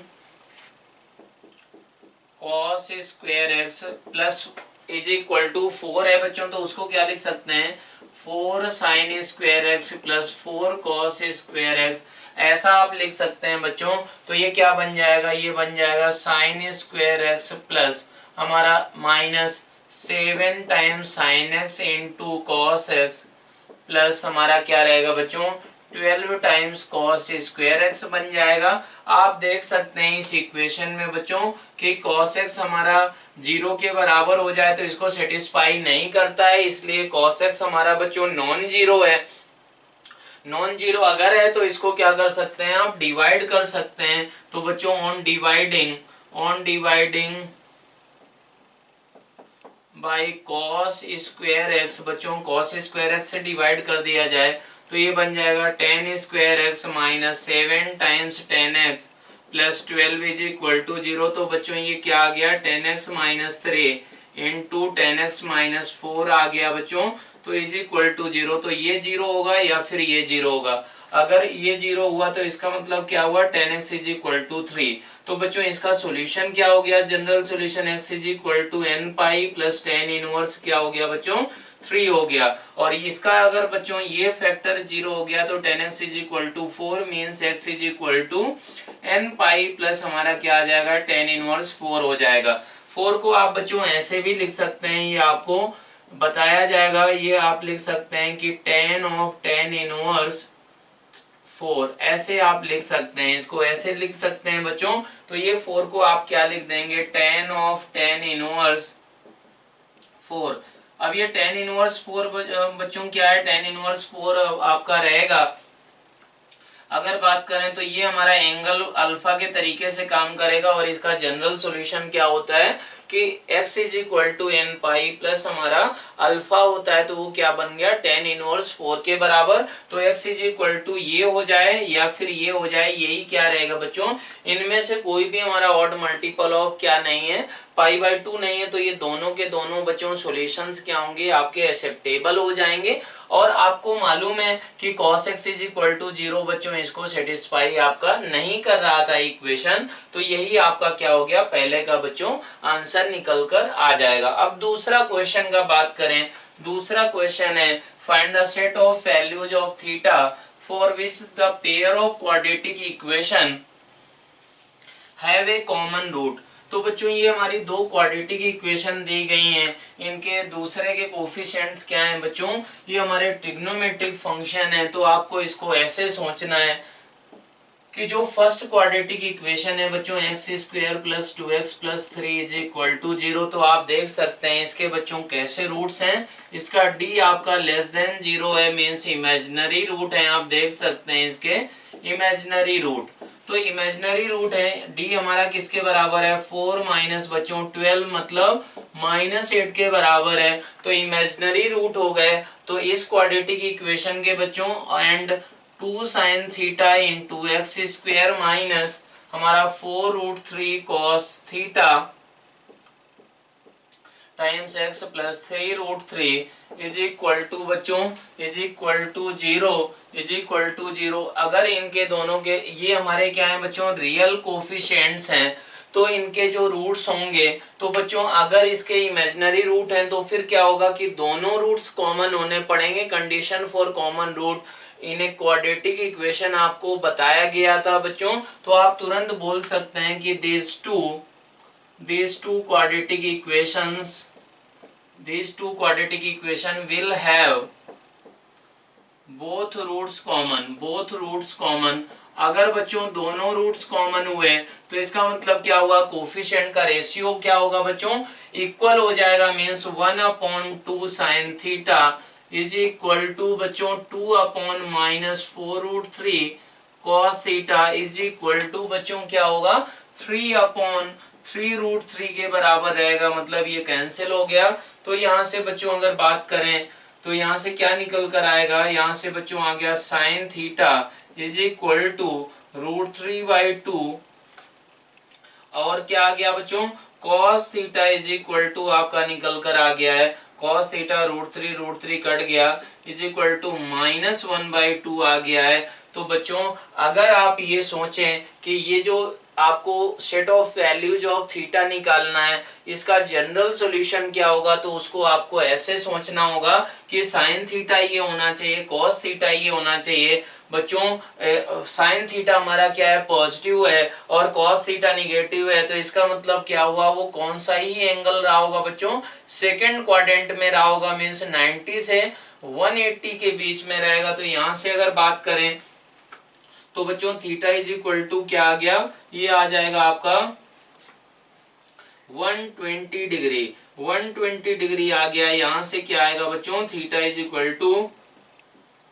cos square x plus is equal to 4 है बच्चों, तो उसको क्या लिख सकते हैं 4 sign square x plus 4 cos square x, ऐसा आप लिख सकते हैं बच्चों। तो ये क्या बन जाएगा, ये बन जाएगा साइन स्क्वायर एक्स प्लस हमारा minus 7 times sine x into cos x plus हमारा क्या रहेगा बच्चों 12 टाइम्स कॉस स्क्वायर एक्स बन जाएगा। आप देख सकते हैं इस इक्वेशन में बच्चों कि कॉस एक्स हमारा 0 के बराबर हो जाए तो इसको सेटिस्फाई नहीं करता है, इसलिए कॉस एक्स हमारा बच्चों नॉन जीरो है। नॉन जीरो अगर है तो इसको क्या कर सकते हैं आप डिवाइड कर सकते हैं। तो बच्चों on dividing by cos square x, बच्चों कॉस स्क्वायर एक्स से डिवाइड कर दिया जाए तो ये बन जाएगा tan square x minus 7 times 10x plus 12 is equal to 0। तो बच्चों ये क्या आ गया 10x minus 3 into 10x minus 4 आ गया बच्चों, तो इज इक्वल टू 0। तो ये 0 होगा या फिर ये 0 होगा। अगर ये 0 हुआ तो इसका मतलब क्या हुआ 10x इज इक्वल टू 3। तो बच्चों इसका सॉल्यूशन क्या हो गया, general solution x is equal to n pi plus tan inverse क्या हो गया बच्चों 3 हो गया। और इसका अगर बच्चों ये फैक्टर 0 हो गया तो 10x is equal to 4 means x is equal to n pi plus हमारा क्या आ जाएगा टेन इनवर्स 4 हो जाएगा। 4 को आप बच्चों ऐसे भी लिख सकते हैं, ये आपको बताया जाएगा, ये आप लिख सकते हैं कि tan ऑफ टेन इनवर्स 4, ऐसे आप लिख सकते हैं, इसको ऐसे लिख सकते हैं बच्चों। तो ये 4 को आप क्या लिख देंगे tan ऑफ टेन इनवर्स 4। अब ये tan इनवर्स 4 बच्चों क्या है, tan इनवर्स 4 आपका रहेगा, अगर बात करें तो ये हमारा एंगल अल्फा के तरीके से काम करेगा। और इसका जनरल सॉल्यूशन क्या होता है कि x is equal to n pi plus हमारा अल्फा होता है, तो वो क्या बन गया tan इनवर्स 4 के बराबर। तो x इज इक्वल टू ये हो जाए या फिर ये हो जाए, यही क्या रहेगा बच्चों, इनमें से कोई भी हमारा ऑड मल्टीपल ऑफ क्या नहीं है π/2 नहीं है। तो ये दोनों के दोनों बच्चों सॉल्यूशंस क्या होंगे आपके एक्सेप्टेबल हो जाएंगे। और आपको मालूम है कि cos x is equal to 0 बच्चों इसको सेटिस्फाई आपका नहीं कर रहा था इक्वेशन, तो यही आपका क्या हो गया पहले का बच्चों आंसर निकल कर आ जाएगा। अब दूसरा क्वेश्चन का बात करें, दूसरा क्वेश्चन है find the set of values of theta for which the pair of quadratic equation have a common root. तो बच्चों ये हमारी दो क्वाड्रेटिक इक्वेशन दी गई हैं, इनके दूसरे के कोफिशिएंट्स क्या हैं बच्चों, ये हमारे ट्रिग्नोमेट्रिक फंक्शन है। तो आपको इसको ऐसे सोचना है कि जो फर्स्ट क्वाड्रेटिक इक्वेशन है बच्चों x square plus 2x plus 3 is equal to 0। तो आप देख सकते हैं इसके बच्चों कैसे रूट्स हैं, इसका d आपका लेस देन 0 है, मीन्स इमेजिनरी रूट है। आप देख सकते हैं इसके इमेजिनरी रूट, तो इमेजिनरी रूट है d हमारा किसके बराबर है 4 माइनस बच्चों 12 मतलब -8 के बराबर है। तो इमेजिनरी रूट हो गए। तो इस क्वाड्रेटिक इक्वेशन के बच्चों and 2 sine theta into x square minus हमारा 4√3 cos theta times x plus 3√3 is equal to बच्चों इज इक्वल टू 0 अगर इनके दोनों के ये हमारे क्या है बच्चों रियल कोफिशिएंट्स हैं, तो इनके जो रूट्स होंगे, तो बच्चों अगर इसके इमेजिनरी रूट हैं तो फिर क्या होगा कि दोनों रूट्स कॉमन होने पड़ेंगे। Condition for common root in a quadratic equation आपको बताया गया था बच्चों। तो आप तुरंत बोल सकते हैं कि these two quadratic equation will have both roots common। अगर बच्चों दोनों रूट्स कॉमन हुए तो इसका मतलब क्या हुआ कोफिशिएंट का रेशियो क्या होगा बच्चों इक्वल हो जाएगा, means 1/2 sine theta is equal to बच्चों 2/- 4√3 cos theta is equal to बच्चों क्या होगा 3/3√3 के बराबर रहेगा। मतलब ये कैंसिल हो गया। तो यहाँ से बच्चों अगर बात करें तो यहाँ से क्या निकल कर आएगा, यहाँ से बच्चों आ गया sine theta is equal to √3/2 और क्या आ गया बच्चों cos theta is equal to आपका निकल कर आ गया है कॉस थीटा √3 कट गया इज इक्वल टू -1/2 आ गया है। तो बच्चों अगर आप ये सोचें कि ये जो आपको set of values of theta निकालना है, इसका जनरल सॉल्यूशन क्या होगा, तो उसको आपको ऐसे सोचना होगा कि साइन थीटा ये होना चाहिए, कॉस थीटा ये होना चाहिए। बच्चों साइन थीटा हमारा क्या है, पॉजिटिव है, और कॉस थीटा निगेटिव है, तो इसका मतलब क्या हुआ, वो कौन सा ही एंगल रहा होगा बच्चों, सेकंड क्वाड्रेंट में रहा होगा, मीन्स 90 से 180 के बीच में रहेगा। तो यहां से अगर बात करें तो बच्चों थीटा इज इक्वल टू क्या आ गया, ये आ जाएगा आपका 120 डिग्री। 120 डिग्री आ गया, यहां से क्या आएगा बच्चों, theta is equal to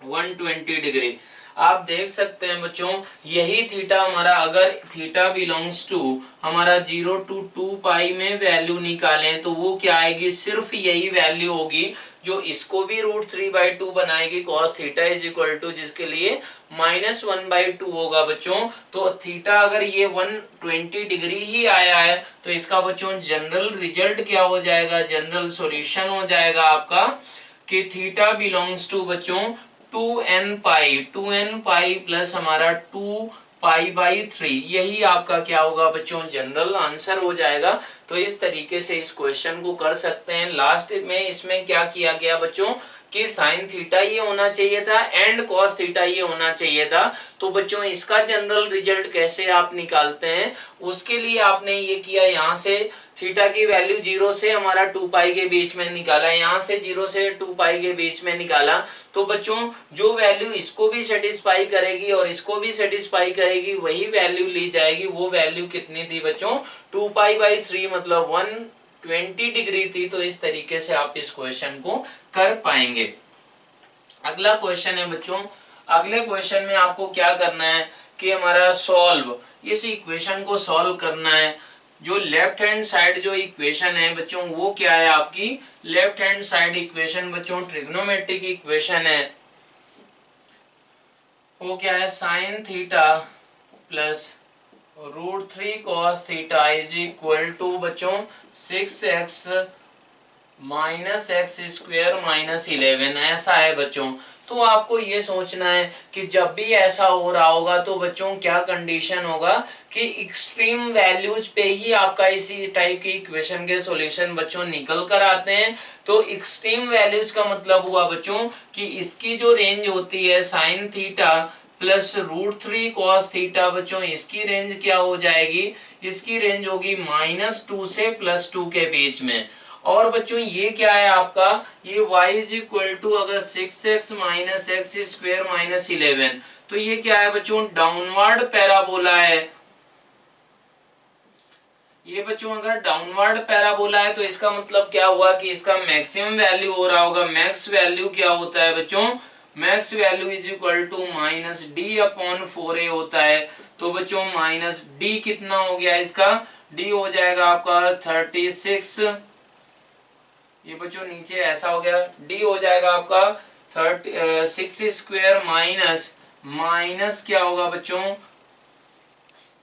120 degree. आप देख सकते हैं बच्चों, यही थीटा हमारा, अगर थीटा बिलोंग्स टू हमारा 0 to 2 पाई में वैल्यू निकालें तो वो क्या आएगी, सिर्फ यही वैल्यू होगी जो इसको भी √3/2 बनाएगी, cos theta is equal to, जिसके लिए -1/2 होगा बच्चों। तो थीटा अगर ये 120 डिग्री ही आया है तो इसका बच्चों जनरल रिजल्ट क्या हो जाएगा, जनरल सॉल्यूशन हो जाएगा आपका कि थीटा बिलोंग्स टू बच्चों 2n पाई प्लस हमारा 2π/3, यही आपका क्या होगा बच्चों, जनरल आंसर हो जाएगा। तो इस तरीके से इस क्वेश्चन को कर सकते हैं। लास्ट में इसमें क्या किया गया बच्चों कि साइन थीटा ये होना चाहिए था एंड कॉस थीटा ये होना चाहिए था। तो बच्चों इसका जनरल रिजल्ट कैसे आप निकालते हैं, उसके लिए आपने ये किया, यहाँ से थीटा की वैल्यू 0 से हमारा 2π के बीच में निकाला, यहाँ से 0 से 2π के बीच में निकाला। तो बच्चों जो वैल्यू इसको भी सेटिस्फाई करेगी और इसको भी सेटिस्फाई करेगी वही वैल्यू ली जाएगी। वो वैल्यू कितनी थी बच्चों, 2π/3 मतलब 120 डिग्री थी। तो इस तरीके से आप इस क्वेश्चन को कर पाएंगे। अगला क्वेश्चन है बच्चों, अगले क्वेश्चन में आपको क्या करना है कि हमारा सॉल्व, इस इक्वेशन को सॉल्व करना है। जो लेफ्ट हैंड साइड जो इक्वेशन है बच्चों वो क्या है आपकी, लेफ्ट हैंड साइड इक्वेशन बच्चों ट्रिग्नोमेट्रिक इक्वेशन है, वो क्या है, sine theta plus √3 cos theta is equal to बच्चों 6x minus x square minus 11, ऐसा है बच्चों। तो आपको ये सोचना है कि जब भी ऐसा हो रहा होगा तो बच्चों क्या कंडीशन होगा कि एक्सट्रीम वैल्यूज पे ही आपका इसी टाइप की इक्वेशन के सॉल्यूशन बच्चों निकल कर आते हैं। तो एक्सट्रीम वैल्यूज का मतलब हुआ बच्चों कि इसकी जो रेंज होती है sine theta plus √3 cos theta, बच्चों इसकी रेंज क्या हो जाएगी, इसकी रेंज होगी -2 से +2 के बीच में। और बच्चों ये क्या है आपका, ये y इज इक्वल टू अगर 6x minus x square minus 11, तो ये क्या है बच्चों, डाउनवर्ड पैराबोला है। ये बच्चों अगर डाउनवर्ड पैराबोला है तो इसका मतलब क्या हुआ कि इसका मैक्सिमम वैल्यू हो रहा होगा। मैक्स वैल्यू क्या होता है बच्चों, max value is equal to -d/4a होता है। तो बच्चों -d कितना हो गया, इसका d हो जाएगा आपका 36, ये बच्चों नीचे ऐसा हो गया, d हो जाएगा आपका 6 स्क्वायर माइनस क्या होगा बच्चों,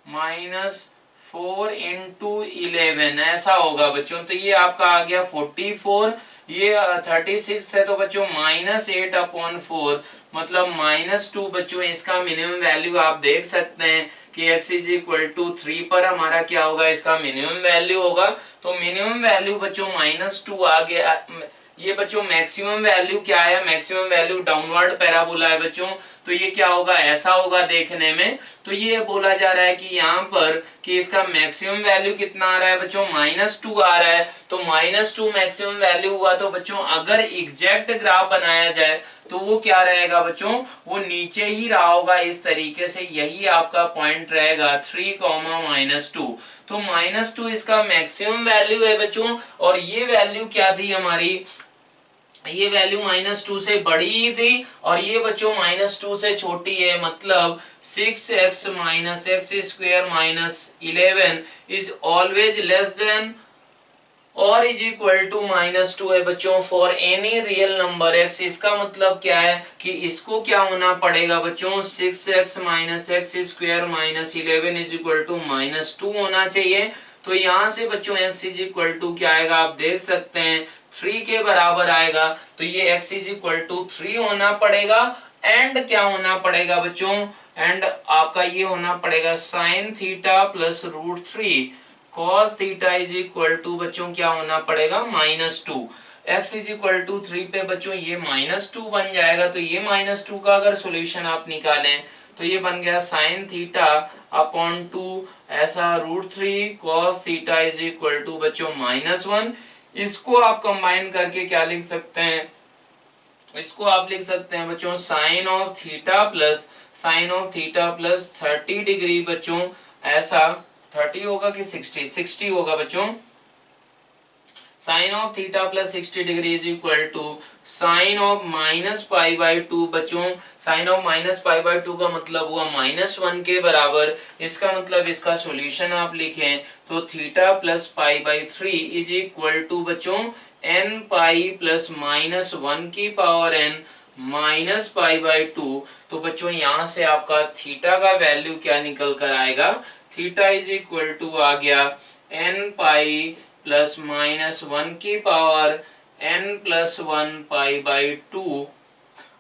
-4 × 11 ऐसा होगा बच्चों। तो ये आपका आ गया 44, ये 36 है तो बच्चों -8/4 मतलब -2 बच्चों। इसका मिनिमम वैल्यू आप देख सकते हैं कि x इज इक्वल टू 3 पर हमारा क्या होगा, इसका मिनिमम वैल्यू होगा। तो मिनिमम वैल्यू बच्चों -2 आ गया। ये बच्चों मैक्सिमम वैल्यू क्या है, मैक्सिमम वैल्यू डाउनवर्ड पैराबोला है बच्चों। तो ये क्या होगा, ऐसा होगा देखने में। तो ये बोला जा रहा है कि यहाँ पर कि इसका मैक्सिमम वैल्यू कितना आ रहा है बच्चों, -2 आ रहा है। तो -2 मैक्सिमम वैल्यू हुआ तो बच्चों अगर एग्जैक्ट ग्राफ बनाया जाए तो वो क्या रहेगा बच्चों, वो नीचे ही रहा होगा इस तरीके से। यही आपका पॉइंट रहेगा 3, -2। तो -2 इसका मैक्सिमम वैल्यू है बच्चों। और ये वैल्यू क्या थी हमारी, ये वैल्यू -2 से बड़ी ही थी और ये बच्चों -2 से छोटी है। मतलब 6x minus x square minus 11 is always less than और इज इक्वल टू -2 है बच्चों for any real number x। इसका मतलब क्या है कि इसको क्या होना पड़ेगा बच्चों, 6x minus x square minus 11 is equal to -2 होना चाहिए। तो यहाँ से बच्चों x इज इक्वल टू क्या आएगा, आप देख सकते हैं 3 के बराबर आएगा। तो ये x इज इक्वल टू 3 होना पड़ेगा। एंड क्या होना पड़ेगा बच्चों, एंड आपका ये होना पड़ेगा sine theta plus √3 cos theta is equal to बच्चों क्या होना पड़ेगा -2। x इज इक्वल टू 3 पे बच्चों ये -2 बन जाएगा, तो ये -2 का अगर सॉल्यूशन आप निकालें तो ये बन गया साइन थीटा अपॉन 2 ऐसा √3 cos theta is equal to बच्चों -1। इसको आप कंबाइन करके क्या लिख सकते हैं, इसको आप लिख सकते हैं बच्चों sine of theta plus 30 degree बच्चों, ऐसा 30 होगा कि 60 होगा बच्चों, sine of theta plus 60 degree is equal to sine of -π/2 बच्चों। साइन ऑफ -π/2 का मतलब हुआ -1 के बराबर। इसका मतलब इसका सॉल्यूशन आप लिखें तो theta plus π/3 is equal to बच्चों n प्लस -1 की पावर n -π/2। तो बच्चों यहाँ से आपका थीटा का वैल्यू क्या निकल कर आएगा, थीटा इज इक्वल टू आ गया n प्लस -1 की पावर n प्लस 1 π/2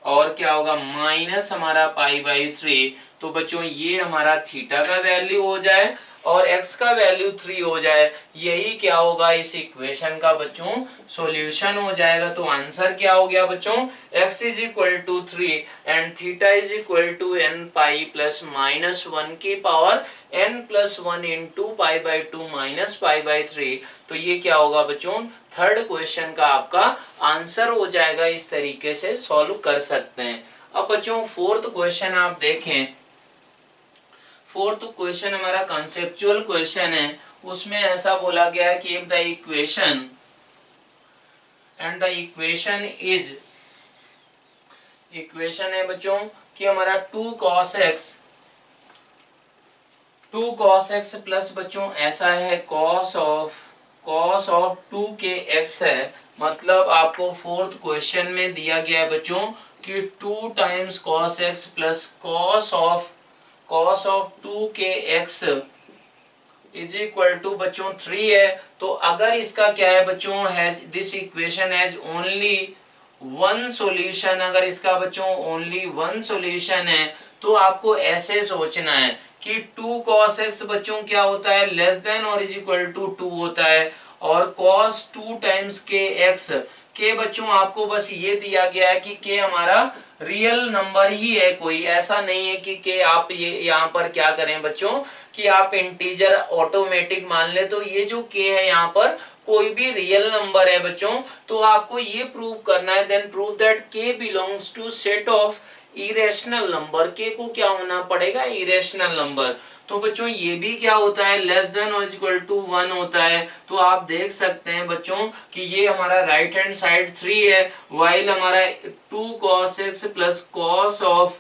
और क्या होगा माइनस हमारा π/3। तो बच्चों ये हमारा थीटा का वैल्यू हो जाए और x का वैल्यू 3 हो जाए, यही क्या होगा इस इक्वेशन का बच्चों सॉल्यूशन हो जाएगा। तो आंसर क्या हो गया बच्चों, x is equal to 3 and theta is equal to n plus -1 की power n plus 1 into π/2 minus π/3। तो ये क्या होगा बच्चों, थर्ड क्वेश्चन का आपका आंसर हो जाएगा। इस तरीके से सॉल्व कर सकते हैं। अब बच्चों फोर्थ क्वेश्चन आप देखें, फोर्थ क्वेश्चन हमारा कंसेप्चुअल क्वेश्चन है। उसमें ऐसा बोला गया है कि if the equation and the equation है बच्चों कि हमारा 2 cos x प्लस बच्चों ऐसा है cos ऑफ 2kx है। मतलब आपको फोर्थ क्वेश्चन में दिया गया है बच्चों कि 2 times cos x plus cos of 2kx is equal to बच्चों 3 है। तो अगर इसका क्या है बच्चों, has this equation has only one solution, अगर इसका बच्चों ओनली वन सॉल्यूशन है तो आपको ऐसे सोचना है कि 2 cos x बच्चों क्या होता है, लेस देन और इज इक्वल टू 2 होता है, और cos 2 टाइम्स kx के बच्चों आपको बस ये दिया गया है कि k हमारा रियल नंबर ही है, कोई ऐसा नहीं है कि k आप ये यहाँ पर क्या करें बच्चों कि आप इंटीजर ऑटोमेटिक मान ले। तो ये जो k है यहाँ पर कोई भी रियल नंबर है बच्चों। तो आपको ये प्रूव करना है, then prove that k belongs to set of irrational number. k को क्या होना पड़ेगा, इरेशनल नंबर। तो बच्चों ये भी क्या होता है, लेस देन और इक्वल टू 1 होता है। तो आप देख सकते हैं बच्चों कि ये हमारा राइट हैंड साइड 3 है, वाइल हमारा 2 cos x plus cos of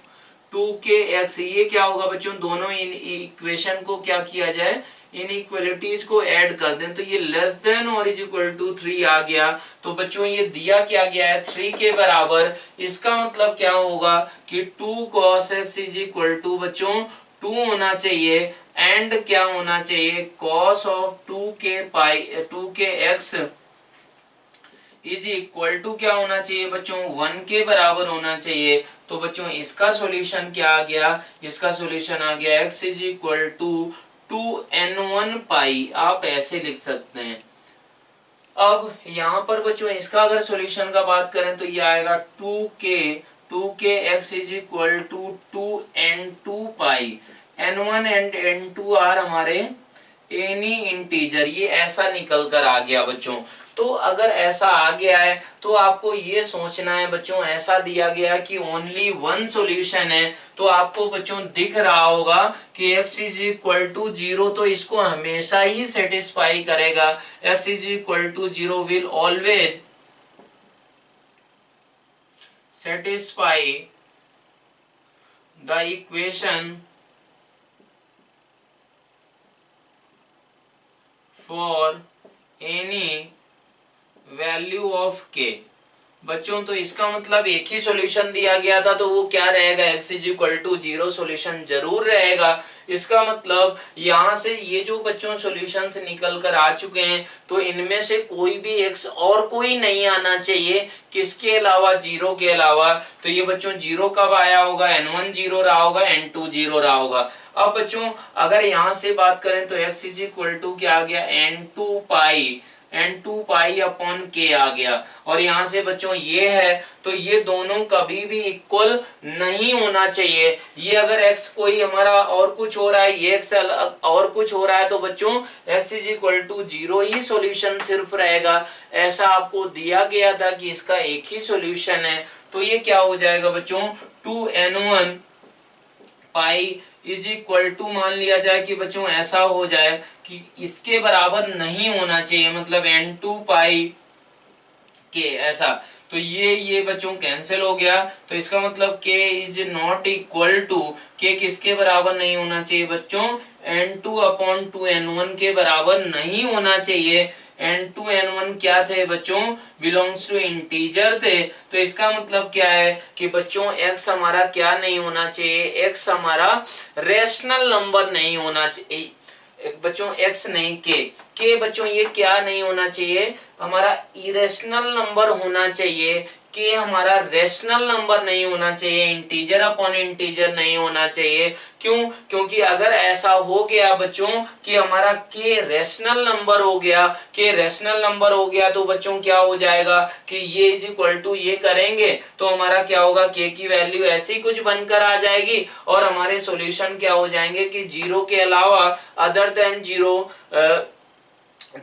2kx, ये क्या होगा बच्चों, दोनों इन इक्वेशन को क्या किया जाए, इन इक्वलिटीज को ऐड कर दें तो ये लेस देन और इज इक्वल टू 3 आ गया। तो बच्चों ये दिया क्या गया है 3 के बराबर। इसका मतलब क्या होगा कि 2 cos x is equal to बच्चों 2 होना चाहिए एंड क्या होना चाहिए, cos of 2kx is equal to क्या होना चाहिए बच्चों, 1 के बराबर होना चाहिए। तो बच्चों इसका सॉल्यूशन क्या आ गया, इसका सॉल्यूशन आ गया x is equal to 2n1 pi, आप ऐसे लिख सकते हैं। अब यहाँ पर बच्चों इसका अगर सॉल्यूशन का बात करें तो ये आएगा 2k x is equal to 2n2 pi, n1 and n2 are हमारे एनी इंटीजर, ये ऐसा निकल कर आ गया बच्चों। तो अगर ऐसा आ गया है तो आपको ये सोचना है बच्चों, ऐसा दिया गया कि ओनली वन सॉल्यूशन है, तो आपको बच्चों दिख रहा होगा कि x इज इक्वल टू 0, तो इसको हमेशा ही सेटिस्फाई करेगा। x is equal to 0 will always satisfy the equation for any value of k। बच्चों तो इसका मतलब एक ही सॉल्यूशन दिया गया था तो वो क्या रहेगा, x is equal to 0 solution जरूर रहेगा। इसका मतलब यहाँ से ये जो बच्चों सॉल्यूशंस निकल कर आ चुके हैं, तो इनमें से कोई भी x और कोई नहीं आना चाहिए, किसके अलावा, जीरो के अलावा। तो ये बच्चों जीरो कब आया होगा, n1 जीरो रहा होगा, n2 जीरो रहा होगा। अब बच्चों अगर यहाँ से बात करें तो x इज इक्वल टू क्या आ गया, n2 पाई अपॉन k आ गया। और यहाँ से बच्चों ये है, तो ये दोनों कभी भी इक्वल नहीं होना चाहिए। ये अगर x कोई हमारा और कुछ हो रहा है, ये x और कुछ हो रहा है, तो बच्चों x is equal to zero ही सॉल्यूशन सिर्फ रहेगा। ऐसा आपको दिया गया था कि इसका एक ही सॉल्यूशन है, तो ये क्या हो जाएगा बच्चों, 2n1 pi is equal to, मान लिया जाए कि बच्चों ऐसा हो जाए कि इसके बराबर नहीं होना चाहिए, मतलब n2 पाई के ऐसा। तो ये बच्चों कैंसिल हो गया, तो इसका मतलब k is not equal to, k किसके बराबर नहीं होना चाहिए बच्चों, n2 अपॉन 2n1 के बराबर नहीं होना चाहिए। n2 n1 क्या थे बच्चों, बिलोंग्स टू इंटीजर थे। तो इसका मतलब क्या है कि बच्चों x हमारा क्या नहीं होना चाहिए, x हमारा रेशनल नंबर नहीं होना चाहिए बच्चों, x नहीं k बच्चों ये क्या नहीं होना चाहिए, हमारा इरेशनल नंबर होना चाहिए। k हमारा रेशनल नंबर नहीं होना चाहिए, इंटीजर अपॉन इंटीजर नहीं होना चाहिए। क्यों, क्योंकि अगर ऐसा हो गया बच्चों कि हमारा k रेशनल नंबर हो गया, k रेशनल नंबर हो गया, तो बच्चों क्या हो जाएगा कि ये इज इक्वल टू ये करेंगे तो हमारा क्या होगा, k की वैल्यू ऐसी कुछ बनकर आ जाएगी और हमारे सॉल्यूशन क्या हो जाएंगे कि जीरो के अलावा, other than zero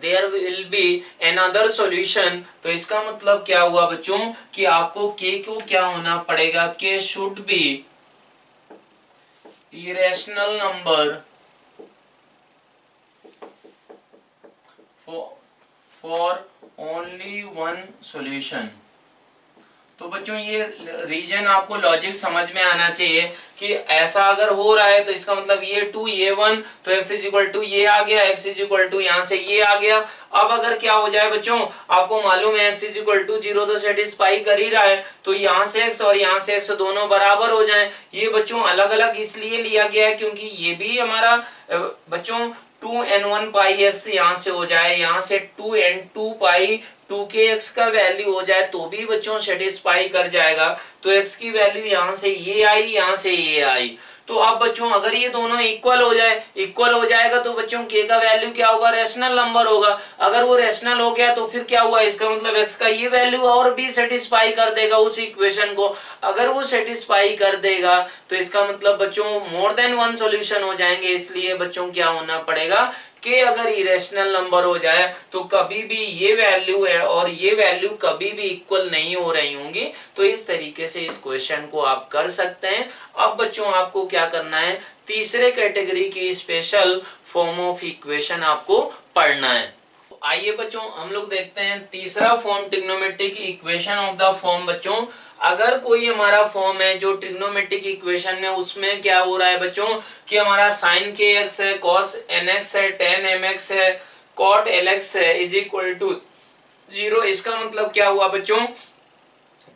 there will be another solution। तो इसका मतलब क्या हुआ बच्चों कि आपको k को क्या होना पड़ेगा, k should be irrational number for only one solution। तो बच्चों ये रीजन आपको लॉजिक समझ में आना चाहिए कि ऐसा अगर हो रहा है तो इसका मतलब ये 2 ये 1, तो x इज इक्वल टू ये आ गया, x इज इक्वल टू यहाँ से ये आ गया। अब अगर क्या हो जाए बच्चों, आपको मालूम है x इज इक्वल टू 0 तो सेटिस्फाई कर ही रहा है, तो यहाँ से x और यहाँ से x दोनों बराबर हो जाए। ये बच्चों अलग अलग इसलिए लिया गया है क्योंकि ये भी हमारा बच्चों 2n1 पाई x यहाँ से हो जाए, यहाँ से 2n2 पाई 2kx का वैल्यू हो जाए तो भी बच्चों सेटिस्फाई कर जाएगा। तो x की वैल्यू यहाँ से ये आई, यहाँ से ये आई। तो अब बच्चों अगर ये दोनों इक्वल हो जाए, इक्वल हो जाएगा तो बच्चों k का वैल्यू क्या होगा, रेशनल नंबर होगा। अगर वो रेशनल हो गया तो फिर क्या हुआ, इसका मतलब x का ये वैल्यू और भी सेटिस्फाई कर देगा उस इक्वेशन को। अगर वो सेटिस्फाई कर देगा तो इसका मतलब बच्चों मोर देन वन सॉल्यूशन हो जाएंगे। इसलिए बच्चों क्या होना पड़ेगा कि अगर इरेशनल नंबर हो जाए तो कभी भी ये वैल्यू है और ये वैल्यू कभी भी इक्वल नहीं हो रही होंगी। तो इस तरीके से इस क्वेश्चन को आप कर सकते हैं। अब बच्चों आपको क्या करना है, तीसरे कैटेगरी की स्पेशल फॉर्म ऑफ इक्वेशन आपको पढ़ना है। आइए बच्चों हम लोग देखते हैं तीसरा form, trigonometric equation of the form. बच्चों अगर कोई हमारा फॉर्म है जो ट्रिग्नोमेट्रिक इक्वेशन में, उसमें क्या हो रहा है बच्चों कि हमारा साइन के एक्स है, कॉस एन एक्स है, टेन एम एक्स है, कॉट एल एक्स है, इज इक्वल टू 0। इसका मतलब क्या हुआ बच्चों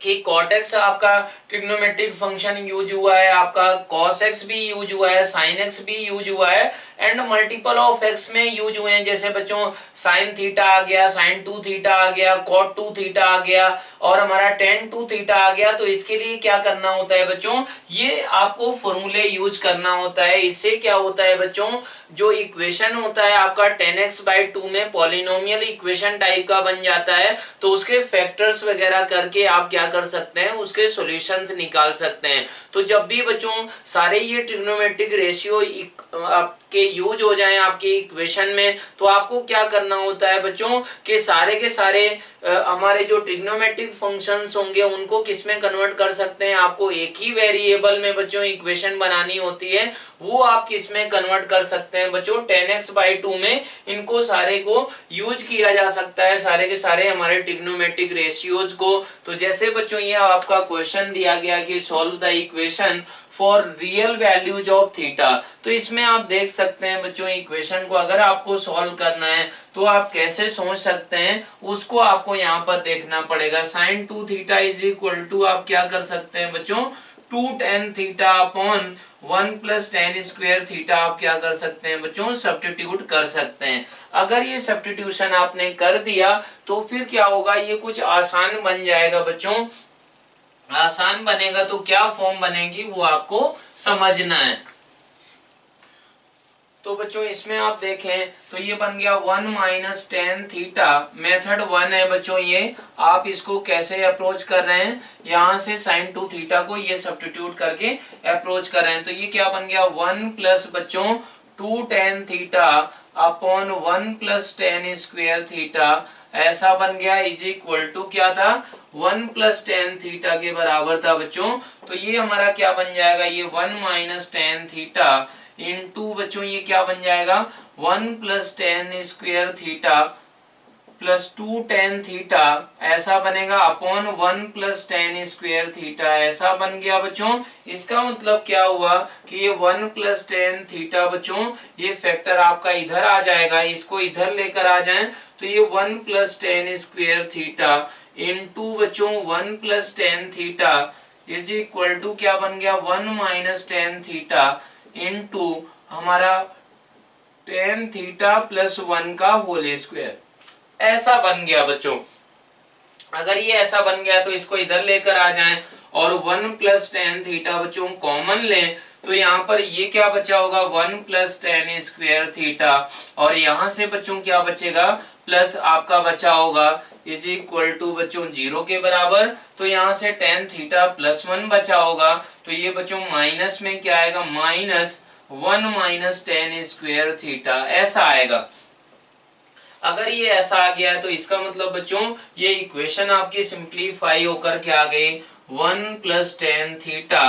कि cot x आपका ट्रिग्नोमेट्रिक फंक्शन यूज हुआ है, आपका cos x भी यूज हुआ है, sin x भी यूज हुआ है, एंड मल्टीपल ऑफ x में यूज हुए हैं। जैसे बच्चों sin थीटा आ गया, sin 2 थीटा आ गया, cot 2 थीटा आ गया और हमारा tan 2 थीटा आ गया। तो इसके लिए क्या करना होता है बच्चों, ये आपको फॉर्मूले यूज करना होता है। इससे क्या होता है बच्चों, जो इक्वेशन होता है आपका 10x/2 में पॉलिनोमियल इक्वेशन टाइप का बन जाता है। तो उसके फैक्टर्स वगैरह करके आप क्या कर सकते हैं, उसके सॉल्यूशंस निकाल सकते हैं। तो जब भी बच्चों सारे ये ट्रिग्नोमेट्रिक रेशियो आपके यूज हो जाएं आपके इक्वेशन में, तो आपको क्या करना होता है बच्चों कि सारे के सारे हमारे जो ट्रिग्नोमेट्रिक फंक्शंस होंगे उनको किस में कन्वर्ट कर सकते हैं। आपको एक ही वेरिएबल में बच्चों इक्वेशन बनानी होती है, वो आप किस में कन्वर्ट कर सकते हैं बच्चों, 10x/2 में इनको सारे को यूज किया जा सकता है, सारे के सारे हमारे ट्रिग्नोमेट्रिक रेशियोज को। तो जैसे बच्चों ये आपका क्वेश्चन दिया गया कि solve the equation for real values of theta. तो इसमें आप देख सकते हैं बच्चों इक्वेशन को अगर आपको सॉल्व करना है तो आप कैसे सोच सकते हैं, उसको आपको यहाँ पर देखना पड़ेगा। sin 2 theta is equal to आप क्या कर सकते हैं बच्चों, two tan theta upon 1 plus tan square theta आप क्या कर सकते हैं बच्चों, सब्स्टिट्यूट कर सकते हैं। अगर ये सब्स्टिट्यूशन आपने कर दिया तो फिर क्या होगा, ये कुछ आसान बन जाएगा बच्चों। आसान बनेगा तो क्या फॉर्म बनेगी वो आपको समझना है। तो बच्चों इसमें आप देखें तो ये बन गया 1 माइनस टेन थीटा, मेथड 1 है बच्चों ये। आप इसको कैसे अप्रोच कर रहे हैं, यहाँ से साइन 2 थीटा को ये सब्स्टिट्यूट करके अप्रोच कर रहे हैं। तो ये क्या बन गया 1 प्लस बच्चों 2 ten theta upon 1 plus tan square theta, ऐसा बन गया, इज इक्वल टू क्या था 1 प्लस टेन थीटा के बराबर था बच्चों। तो ये हमारा क्या बन जाएगा, ये 1 माइनस टेन थीटा इनटू बच्चों ये क्या बन जाएगा 1 plus tan square theta plus 2 tan theta, ऐसा बनेगा upon 1 plus tan square theta, ऐसा बन गया बच्चों। इसका मतलब क्या हुआ कि ये 1 प्लस टेन थीटा बच्चों ये फैक्टर आपका इधर आ जाएगा, इसको इधर लेकर आ जाएं तो ये 1 plus tan square theta into बच्चों 1 plus tan theta is equal to क्या बन गया 1 माइनस टेन थीटा इनटू हमारा टेन थीटा प्लस 1 का होल स्क्वायर, ऐसा बन गया बच्चों। अगर ये ऐसा बन गया तो इसको इधर लेकर आ जाएं और 1 प्लस टेन थीटा बच्चों कॉमन लें तो यहाँ पर ये क्या बचा होगा 1 प्लस टेन स्क्वायर थीटा, और यहाँ से बच्चों क्या बचेगा प्लस आपका बचा होगा इज इक्वल टू बच्चों 0 के बराबर। तो यहाँ से टेन थीटा प्लस 1 बचा होगा, तो ये बच्चों माइनस में क्या आएगा minus 1 minus ten square theta, ऐसा आएगा। अगर ये ऐसा आ गया है तो इसका मतलब बच्चों ये इक्वेशन आपकी सिंप्लीफाई होकर क्या आ गई 1 प्लस टेन थीटा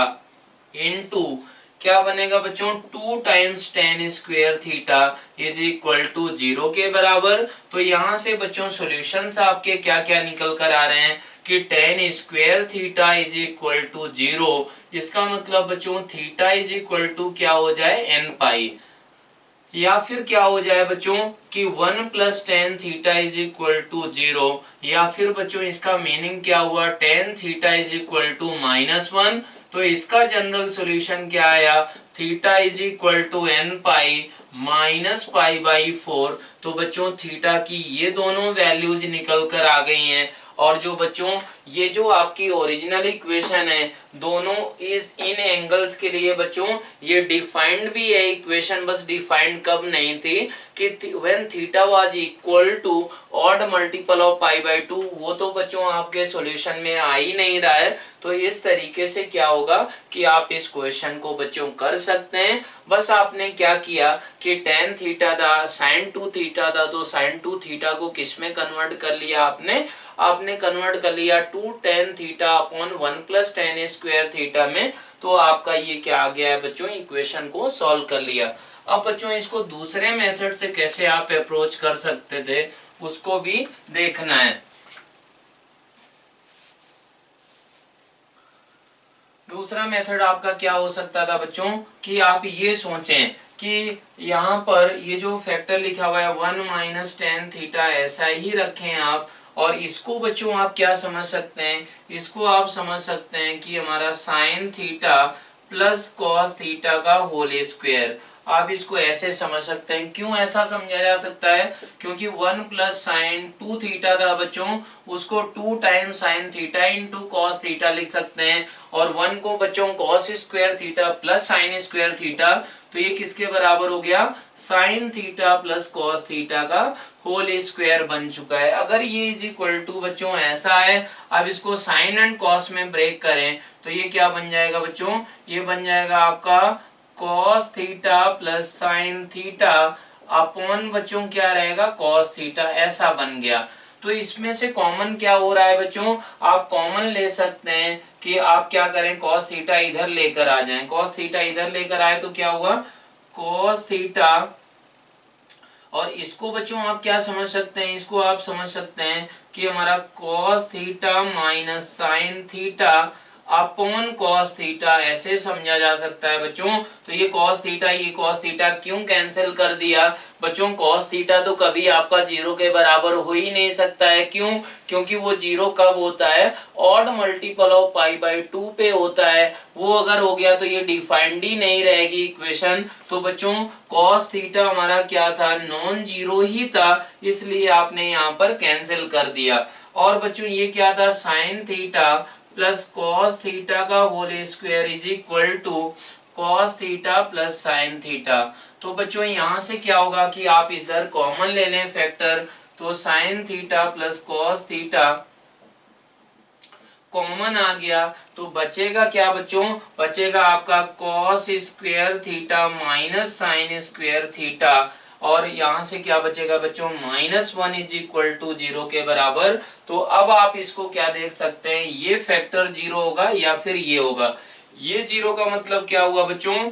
इनटू क्या बनेगा बच्चों 2 times tan square theta is equal to 0 के बराबर। तो यहाँ से बच्चों सॉल्यूशंस आपके क्या क्या निकल कर आ रहे हैं कि tan square theta is equal to 0, इसका मतलब बच्चों थीटा इज इक्वल टू क्या हो जाए n पाई, या फिर क्या हो जाए बच्चों कि 1 plus tan theta is equal to 0, या फिर बच्चों इसका मीनिंग क्या हुआ tan theta is equal to minus 1। तो इसका जनरल सॉल्यूशन क्या आया theta is equal to n pi minus pi by 4। तो बच्चों थीटा की ये दोनों वैल्यूज निकल कर आ गई हैं, और जो बच्चों ये जो आपकी ओरिजिनल इक्वेशन है दोनों इस इन एंगल्स के लिए बच्चों ये डिफाइंड भी है इक्वेशन, बस डिफाइंड कब नहीं थी कि when theta was equal to odd multiple of pi by 2, वो तो बच्चों आपके सॉल्यूशन में आ ही नहीं रहा है। तो इस तरीके से क्या होगा कि आप इस क्वेश्चन को बच्चों कर सकते हैं। बस आपने क्या किया कि टेन थीटा था साइन 2 थीटा था, तो साइन 2 थीटा को किस में कन्वर्ट कर लिया आपने कन्वर्ट कर लिया 2 ten theta upon 1 plus tan square theta में। तो आपका ये क्या आ गया है बच्चों इक्वेशन को सॉल्व कर लिया। अब बच्चों इसको दूसरे मेथड से कैसे आप अप्रोच कर सकते थे उसको भी देखना है। दूसरा मेथड आपका क्या हो सकता था बच्चों कि आप ये सोचें कि यहाँ पर ये जो फैक्टर लिखा हुआ है 1 माइनस टेन थीटा ऐसा ही रखें आप, और इसको बच्चों आप क्या समझ सकते हैं, इसको आप समझ सकते हैं कि हमारा sign theta plus cos theta का होल स्क्वायर। आप इसको ऐसे समझ सकते हैं। क्यों ऐसा समझा जा सकता है, क्योंकि 1 प्लस साइन 2 थीटा था बच्चों, उसको 2 time sign theta into cos theta लिख सकते हैं, और 1 को बच्चों cos square theta plus sign square theta, तो ये किसके बराबर हो गया sine theta plus cos theta का होल स्क्वायर बन चुका है। अगर ये इज इक्वल टू बच्चों ऐसा है, अब इसको साइन एंड कॉस में ब्रेक करें तो ये क्या बन जाएगा बच्चों, ये बन जाएगा आपका cos theta plus sine theta upon बच्चों क्या रहेगा कॉस थीटा, ऐसा बन गया। तो इसमें से कॉमन क्या हो रहा है बच्चों, आप कॉमन ले सकते हैं कि आप क्या करें कॉस थीटा इधर लेकर आ जाएं। कॉस थीटा इधर लेकर आए तो क्या हुआ कॉस थीटा, और इसको बच्चों आप क्या समझ सकते हैं, इसको आप समझ सकते हैं कि हमारा cos theta minus sine theta upon cos theta ऐसे समझा जा सकता है बच्चों। तो ये कॉस थीटा क्यों कैंसिल कर दिया बच्चों? कॉस थीटा तो कभी आपका 0 के बराबर हो ही नहीं सकता है। क्यों? क्योंकि वो 0 कब होता है? Odd multiple of pi by 2 पे होता है। वो अगर हो गया तो ये डिफाइंड ही नहीं रहेगी इक्वेशन। तो बच्चों कॉस थीटा हमारा क्या था? नॉन जीरो ही था, इसलिए आपने यहाँ पर कैंसिल कर दिया। और बच्चों ये क्या था? Sine theta plus cos theta का whole square is equal to cos theta plus sine theta. तो बच्चों यहाँ से क्या होगा कि आप इधर कॉमन ले लें फैक्टर, तो sine theta plus cos theta common आ गया, तो बचेगा क्या बच्चों? बचेगा आपका cos square theta minus sine square theta. और यहां से क्या बचेगा बच्चों? -1 इज इक्वल टू 0 के बराबर। तो अब आप इसको क्या देख सकते हैं? ये फैक्टर 0 होगा या फिर ये होगा। ये 0 का मतलब क्या हुआ बच्चों?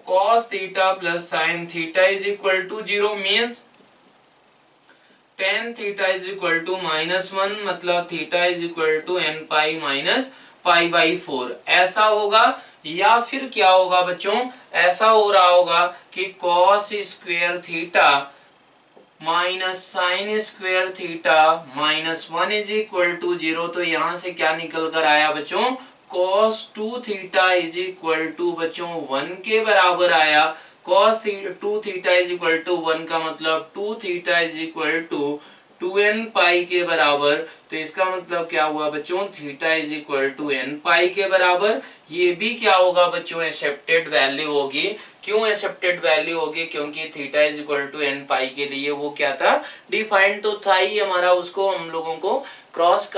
cos theta plus sine theta is equal to 0 means tan theta is equal to -1, मतलब theta is equal to n pi minus pi by 4। ऐसा होगा या फिर क्या होगा बच्चों? ऐसा हो रहा होगा कि cos square theta minus sine square theta -1 is equal to 0। तो यहां से क्या निकल कर आया बच्चों? cos 2 theta is equal to बच्चों 1 के बराबर आया। cos 2 theta is equal to 1 का मतलब 2 theta is equal to 2n pi के बराबर। तो इसका मतलब क्या हुआ बच्चों? Theta is equal to n pi के बराबर। ये भी क्या होगा बच्चों? एक्सेप्टेड वैल्यू होगी। क्यों एक्सेप्टेड वैल्यू होगी? क्योंकि theta is equal to n pi के लिए वो क्या था? डिफाइंड तो था ही हमारा, उसको हम लोगों को क्रॉस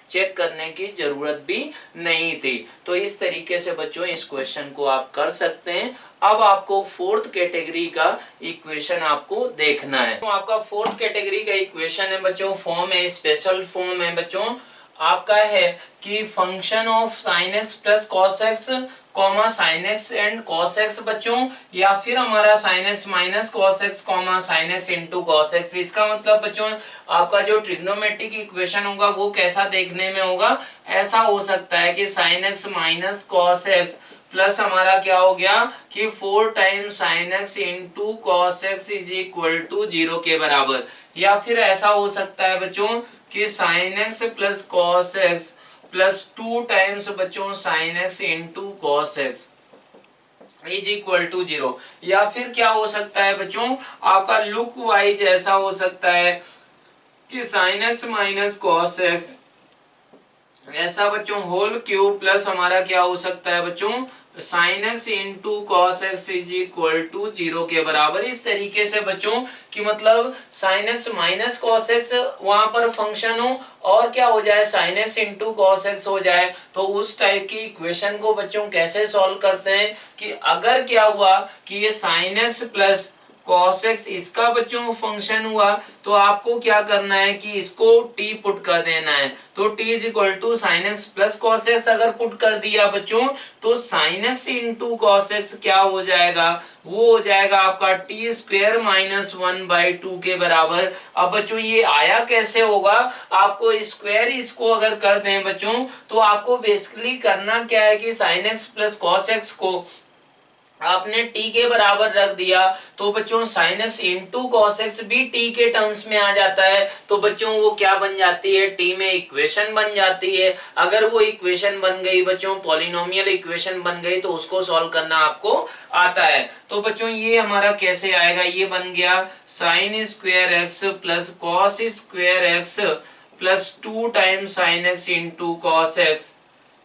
चेक करने की जरूरत भी नहीं थी। तो इस तरीके से बच्चों इस क्वेश्चन को आप कर सकते हैं। अब आपको फोर्थ कैटेगरी का इक्वेशन आपको देखना है। तो आपका फोर्थ कैटेगरी का इक्वेशन है बच्चों, फॉर्म है, स्पेशल फॉर्म है बच्चों आपका है कि function of sine x plus cos x comma sine x and cos x बच्चों, या फिर हमारा sine x minus cos x comma sine x into cos x. इसका मतलब बच्चों आपका जो ट्रिग्नोमेट्रिक इक्वेशन होगा वो कैसा देखने में होगा? ऐसा हो सकता है कि sine x minus cos x plus हमारा क्या हो गया कि 4 times sine x into cos x is equal to 0 के बराबर। या फिर ऐसा हो सकता है बच्चों कि sine x plus cos x plus 2 times बच्चों sine x into cos x is equal to 0। या फिर क्या हो सकता है बच्चों? आपका लुक वाइज ऐसा हो सकता है कि sine x minus cos x ऐसा बच्चों होल क्यूब प्लस हमारा क्या हो सकता है बच्चों? Sine x into cos x is equal to 0 के बराबर। इस तरीके से बच्चों कि मतलब sine x minus cos x वहां पर फंक्शन हो और क्या हो जाए? Sine x into cos x हो जाए। तो उस टाइप की इक्वेशन को बच्चों कैसे सॉल्व करते हैं कि अगर क्या हुआ कि ये sine x plus cos x इसका बच्चों फंक्शन हुआ, तो आपको क्या करना है कि इसको t पुट कर देना है। तो t is equal to sine x plus cos x अगर पुट कर दिया बच्चों, तो sine x into cos x क्या हो जाएगा? वो हो जाएगा आपका टी स्क्वेयर माइनस 1/2 के बराबर। अब बच्चों ये आया कैसे होगा? आपको स्क्वायर इसको अगर कर दें बच्चों, तो आपको बेसिकली करना क्या है कि sine x plus cos x को आपने t के बराबर रख दिया, तो बच्चों sine x into cos x भी t के टर्म्स में आ जाता है। तो बच्चों वो क्या बन जाती है? t में इक्वेशन बन जाती है। अगर वो इक्वेशन बन गई बच्चों, पॉलिनोमियल इक्वेशन बन गई, तो उसको सॉल्व करना आपको आता है। तो बच्चों ये हमारा कैसे आएगा? ये बन गया sine square x plus cos square x plus 2 times sine x into cos x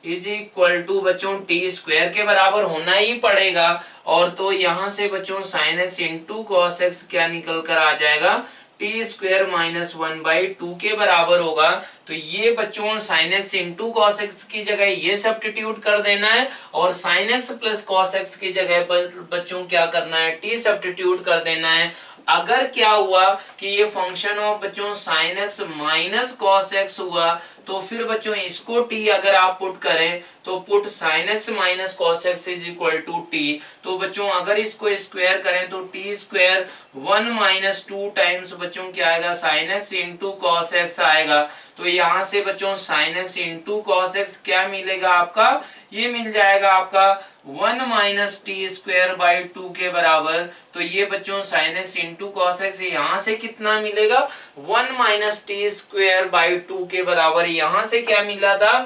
is equal to बच्चों टी स्क्वायर के बराबर होना ही पड़ेगा। और तो यहां से बच्चों sine x into cos x क्या निकल कर आ जाएगा? टी स्क्वायर माइनस 1/2 के बराबर होगा। तो ये बच्चों sine x into cos x की जगह ये सब्स्टिट्यूट कर देना है, और sine x plus cos x की जगह पर बच्चों क्या करना है? टी सब्स्टिट्यूट कर देना है। अगर क्या हुआ कि ये फंक्शन ऑफ बच्चों sine x minus cos x हुआ, तो फिर बच्चों इसको t अगर आप पुट करें तो put sine x minus cos x is equal to t. तो बच्चों अगर इसको स्क्वायर करें तो टी स्क्वायर 1 माइनस 2 टाइम्स बच्चों क्या आएगा sine x into cos x आएगा। तो यहाँ से बच्चों sine x into cos x क्या मिलेगा आपका, ये मिल जाएगा आपका 1 माइनस टी स्क्वायर बाई 2 के बराबर। तो ये बच्चों sine x into cos x यहाँ से कितना मिलेगा 1 माइनस टी स्क्वायर बाई 2 के बराबर। यहाँ से क्या मिला था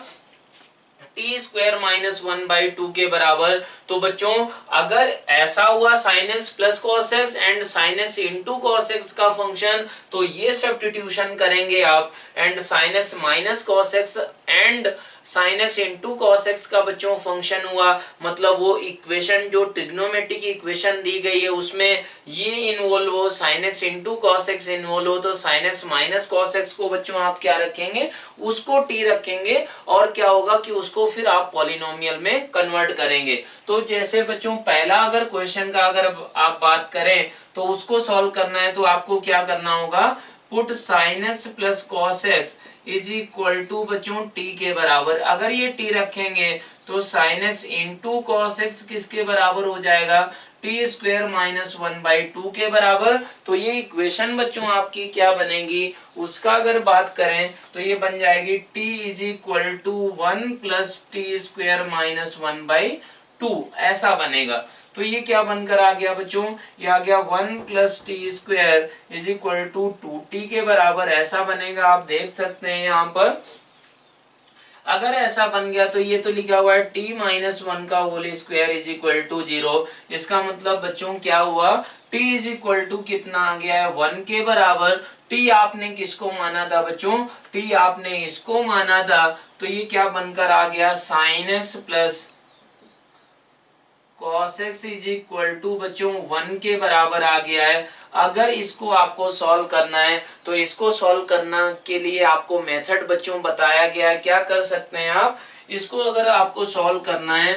टी स्क्वायर माइनस 1 बाई 2 के बराबर। तो बच्चों अगर ऐसा हुआ sine x plus cos x and sine x into cos x का फंक्शन, तो ये सब्स्टिट्यूशन करेंगे आप and sign x minus cos x and sine x into cos x का बच्चों फंक्शन हुआ, मतलब वो इक्वेशन जो ट्रिग्नोमेट्रिक इक्वेशन दी गई है उसमें ये इन्वॉल्व हो, sine x into cos x involve हो, तो sine x minus cos x को बच्चों आप क्या रखेंगे उसको टी रखेंगे और क्या होगा कि उसको फिर आप पॉलिनोमियल में कन्वर्ट करेंगे। तो जैसे बच्चों पहला अगर क्वेश्चन का अगर आप बात करें तो उसको सॉल्व करना है तो आपको क्या करना होगा, put sine x plus cos x is equal to बच्चों टी के बराबर। अगर ये टी रखेंगे तो sine x into cos x किसके बराबर हो जाएगा टी स्क्वायर माइनस 1 बाई 2 के बराबर। तो ये इक्वेशन बच्चों आपकी क्या बनेगी उसका अगर बात करें तो ये बन जाएगी t is equal to 1 plus t square minus 1 by 2 ऐसा बनेगा। तो ये क्या बनकर आ गया बच्चों, ये आ गया 1 plus t square is equal to 2t के बराबर ऐसा बनेगा। आप देख सकते हैं यहाँ पर अगर ऐसा बन गया तो ये तो लिखा हुआ है t माइनस 1 का whole square is equal to 0। इसका मतलब बच्चों क्या हुआ t इज इक्वल टू कितना आ गया है 1 के बराबर। t आपने किसको माना था बच्चों, t आपने इसको माना था, तो ये क्या बनकर आ गया sine x plus cos x is equal to बच्चों 1 के बराबर आ गया है। अगर इसको आपको सॉल्व करना है तो इसको सॉल्व करना के लिए आपको मेथड बच्चों बताया गया है। क्या कर सकते हैं आप, इसको अगर आपको सॉल्व करना है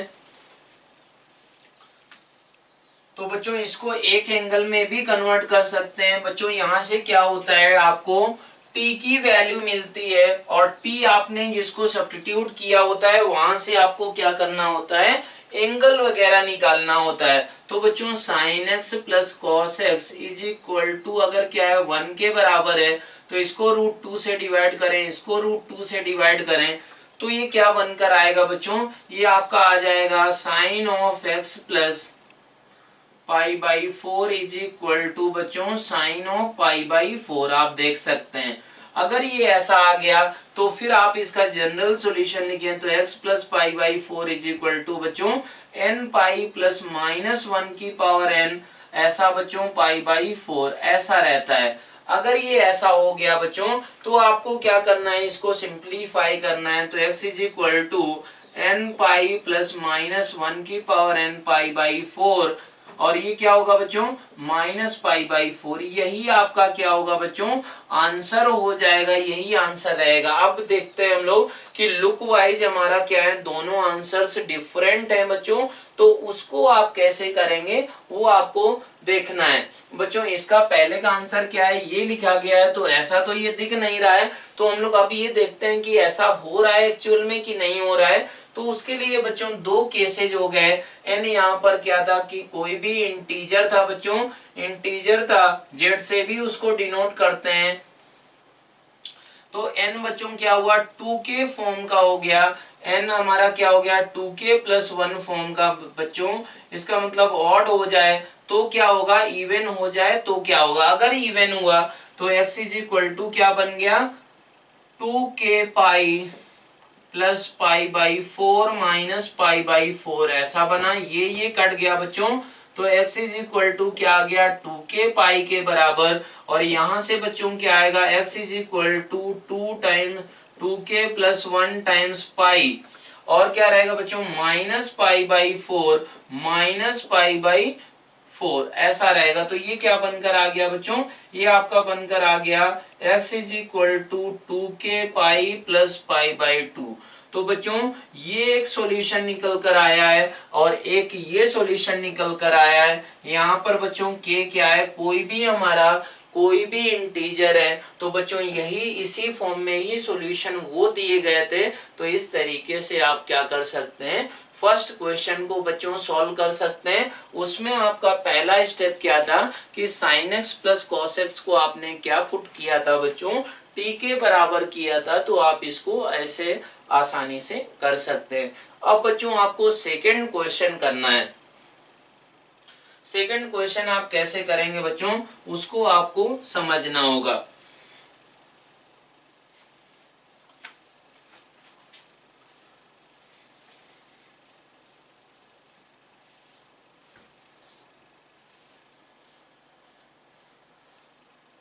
तो बच्चों इसको एक एंगल में भी कन्वर्ट कर सकते हैं। बच्चों यहाँ से क्या होता है आपको t की वैल्यू मिलती है और t आपने जिसको सब्स्टिट्यूट किया होता है वहां से आपको क्या करना होता है एंगल वगैरह निकालना होता है। तो बच्चों sine x plus cos x is equal to अगर क्या है 1 के बराबर है तो इसको √2 से डिवाइड करें, इसको √2 से डिवाइड करें, तो ये क्या बनकर आएगा बच्चों, ये आपका आ जाएगा sine of x plus pi by 4 is equal to बच्चों साइन ऑफ पाई बाई 4। आप देख सकते हैं अगर ये ऐसा आ गया तो फिर आप इसका जनरल सॉल्यूशन लिखें तो x plus pi by 4 is equal to बच्चों n पाई प्लस माइनस 1 की पावर n ऐसा बच्चों पाई बाई 4 ऐसा रहता है। अगर ये ऐसा हो गया बच्चों तो आपको क्या करना है इसको सिंप्लीफाई करना है तो x is equal to n pi plus minus 1 की पावर n पाई बाई 4 और ये क्या होगा बच्चों माइनस पाई बाई 4। यही आपका क्या होगा बच्चों आंसर हो जाएगा, यही आंसर रहेगा। अब देखते हैं हम लोग कि लुक वाइज हमारा क्या है दोनों आंसर्स डिफरेंट हैं बच्चों, तो उसको आप कैसे करेंगे वो आपको देखना है। बच्चों इसका पहले का आंसर क्या है ये लिखा गया है तो ऐसा तो ये दिख नहीं रहा है, तो हम लोग अभी ये देखते हैं कि ऐसा हो रहा है एक्चुअल में कि नहीं हो रहा है। तो उसके लिए बच्चों दो केसेज हो गए। एन यहाँ पर क्या था कि कोई भी इंटीजर था बच्चों, इंटीजर था जेड से भी उसको डिनोट करते हैं, तो n बच्चों क्या हुआ 2k फॉर्म का हो गया, n हमारा क्या हो गया 2k प्लस 1 फॉर्म का बच्चों। इसका मतलब ऑड हो जाए तो क्या होगा इवन हो जाए तो क्या होगा, अगर इवन हुआ तो x इज इक्वल टू क्या बन गया 2k pi plus pi by 4 minus pi by 4 ऐसा बना, ये कट गया बच्चों। तो x इज इक्वल टू क्या आ गया 2k पाई के बराबर और यहां से बच्चों क्या आएगा x is equal to 2 time 2k plus 1 times pi और क्या रहेगा बच्चों minus pi by 4 minus pi by 4 ऐसा रहेगा। तो ये क्या बनकर आ गया बच्चों, ये आपका बनकर आ गया x is equal to 2k pi plus pi by 2। तो बच्चों ये एक सॉल्यूशन निकल कर आया है और एक ये सॉल्यूशन निकल कर आया है। यहाँ पर बच्चों के क्या है, कोई भी इंटीजर है तो बच्चों यही इसी फॉर्म में ही सॉल्यूशन वो दिए गए थे। तो इस तरीके से आप क्या कर सकते हैं, फर्स्ट क्वेश्चन को बच्चों सॉल्व कर सकते हैं। उसमें आपका पहला स्टेप क्या था कि sin x plus cos x को आपने क्या पुट किया था बच्चों, t के बराबर किया था। तो आप इसको ऐसे आसानी से कर सकते हैं। अब बच्चों आपको सेकंड क्वेश्चन करना है। सेकंड क्वेश्चन आप कैसे करेंगे बच्चों, उसको आपको समझना होगा।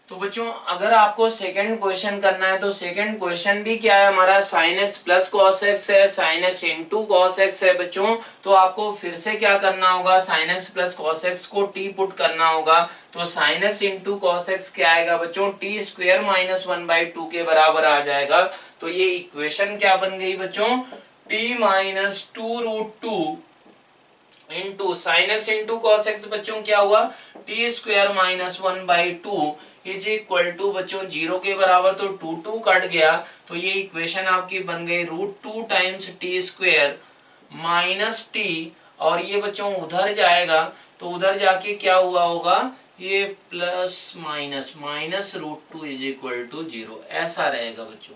तो बच्चों अगर आपको सेकंड क्वेश्चन करना है तो सेकंड क्वेश्चन भी क्या है हमारा, sin x plus cos x है, sin x into cos x है बच्चों। तो आपको फिर से क्या करना होगा, sin x plus cos x को t पुट करना होगा। तो sin x into cos x क्या आएगा बच्चों, t स्क्वायर माइनस 1/2 के बराबर आ जाएगा। तो ये इक्वेशन क्या बन गई बच्चों, t minus 2√2 into sine x into cos x बच्चों क्या हुआ, t square minus 1/2 is equal to बच्चों 0 के बराबर। तो 2 कट गया तो ये इक्वेशन आपकी बन गई √2 times T square minus T, और ये बच्चों उधर जाएगा तो उधर जाके क्या हुआ होगा, ये plus minus √2 is equal to 0 ऐसा रहेगा बच्चों।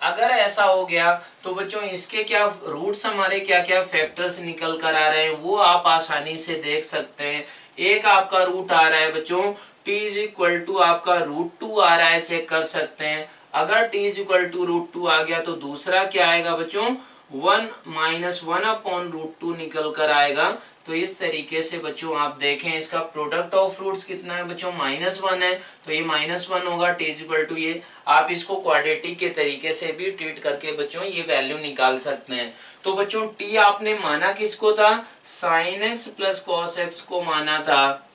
अगर ऐसा हो गया तो बच्चों इसके क्या रूट्स, हमारे क्या क्या फैक्टर्स निकल कर आ रहे हैं वो आप आसानी से देख सकते हैं। एक आपका रूट आ रहा है बच्चों t इज इक्वल टू आपका √2 आ रहा है, चेक कर सकते हैं। अगर t इज इक्वल टू √2 आ गया तो दूसरा क्या आएगा बच्चों, 1 माइनस 1/√2 निकल कर आएगा। तो इस तरीके से बच्चों आप देखें इसका प्रोडक्ट ऑफ रूट्स कितना है बच्चों, -1 है। तो ये -1 होगा, t इज इक्वल टू ये आप इसको क्वाड्रेटिक के तरीके से भी ट्रीट करके बच्चों ये वैल्यू निकाल सकते हैं। तो बच्चों t आपने माना किसको था, sin x plus cos x को माना था।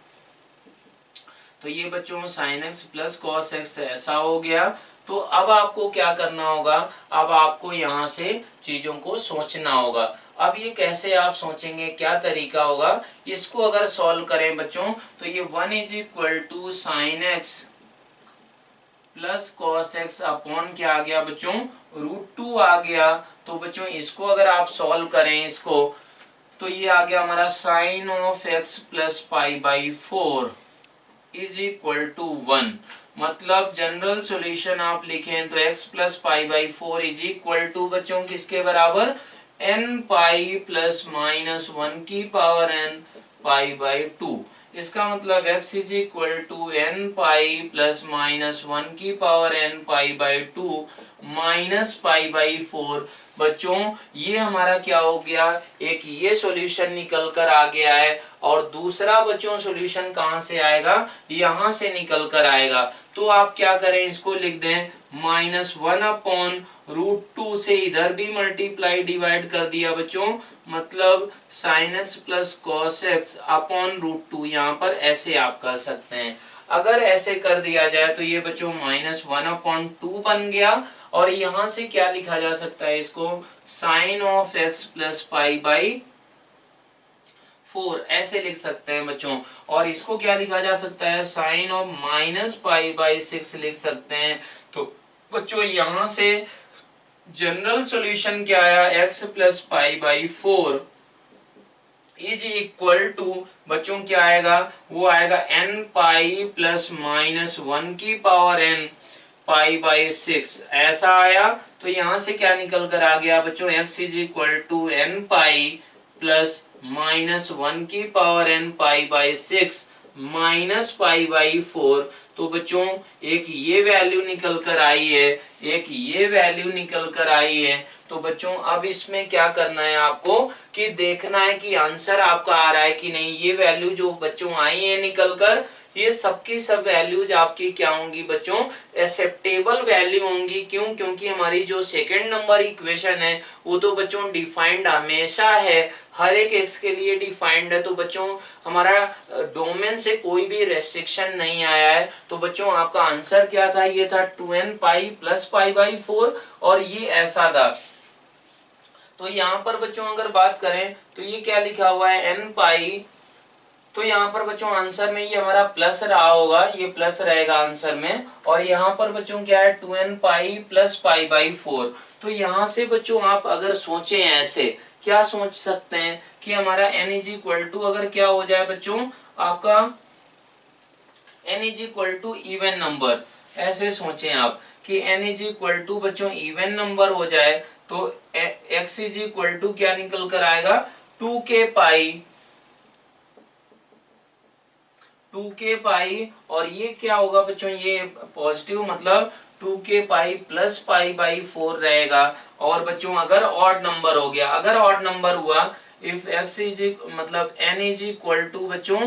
तो ये बच्चों sin x plus cos x ऐसा हो गया। तो अब आपको क्या करना होगा, अब आपको यहाँ से चीजों को सोचना होगा। अब ये कैसे आप सोचेंगे, क्या तरीका होगा, इसको अगर सॉल्व करें बच्चों तो ये 1 is equal to sine x plus cos x upon क्या आ गया बच्चों, √2 आ गया। तो बच्चों इसको अगर आप सॉल्व करें इसको तो ये आ गया हमारा sine of x plus π/4 is equal to 1। मतलब जनरल सॉल्यूशन आप लिखें तो x plus π/4 is equal to बच्चों किसके बराबर, n पाई प्लस माइनस 1 की पावर n π/2। इसका मतलब x is equal to n pi plus minus 1 की पावर n π/2 माइनस π/4। बच्चों ये हमारा क्या हो गया, एक ये सॉल्यूशन निकल कर आ गया है और दूसरा बच्चों सॉल्यूशन कहां से आएगा, यहां से निकल कर आएगा। तो आप क्या करें, इसको लिख दें -1/√2 से इधर भी मल्टीप्लाई डिवाइड कर दिया बच्चों, मतलब sin x plus cos x upon √2 यहाँ पर ऐसे आप कर सकते हैं। अगर ऐसे कर दिया जाए तो ये बच्चों -1/2 बन गया और यहां से क्या लिखा जा सकता है इसको, साइन ऑफ x प्लस π/4 ऐसे लिख सकते हैं बच्चों। और इसको क्या लिखा जा सकता है, साइन ऑफ -π/6 लिख सकते हैं। तो बच्चों यहां से जनरल सॉल्यूशन क्या आया, x plus π/4 is equal to बच्चों क्या आएगा, वो आएगा n पाई प्लस माइनस 1 की पावर n π/6 ऐसा आया। तो यहां से क्या निकल कर आ गया बच्चों, x is equal to n pi plus minus 1 की पावर n π/6 माइनस π/4। तो बच्चों एक ये वैल्यू निकल कर आई है, एक ये वैल्यू निकल कर आई है। तो बच्चों अब इसमें क्या करना है आपको, कि देखना है कि आंसर आपका आ रहा है कि नहीं। ये वैल्यू जो बच्चों आई है निकल कर, ये सबकी सब वैल्यूज आपकी क्या होंगी बच्चों, एक्सेप्टेबल वैल्यू होंगी। क्यों? क्योंकि हमारी जो सेकंड नंबर इक्वेशन है वो तो बच्चों डिफाइंड हमेशा है, हर एक एक्स के लिए डिफाइंड है। तो बच्चों हमारा डोमेन से कोई भी रेस्ट्रिक्शन नहीं आया है। तो बच्चों आपका आंसर क्या था, ये था 2n pi plus pi by 4 और ये ऐसा था। तो यहाँ पर बच्चों अगर बात करें तो ये क्या लिखा हुआ है n पाई, तो यहाँ पर बच्चों आंसर में ये हमारा प्लस रहा होगा, ये प्लस रहेगा आंसर में। और यहाँ पर बच्चों क्या है 2n pi plus pi by 4। तो यहाँ से बच्चों आप अगर सोचें ऐसे क्या सोच सकते हैं कि हमारा n इज इक्वल टू अगर क्या हो जाए बच्चों आपका n is equal to even number, ऐसे सोचें आप कि n इज इक्वल टू बच्चों इवन नंबर हो जाए तो x इज इक्वल टू क्या निकल कर आएगा 2k पाई और ये क्या होगा बच्चों, ये पॉजिटिव मतलब 2k pi plus pi by 4 रहेगा। और बच्चों अगर ऑड नंबर हो गया, अगर ऑड नंबर हुआ इफ x इज मतलब n इज इक्वल टू बच्चों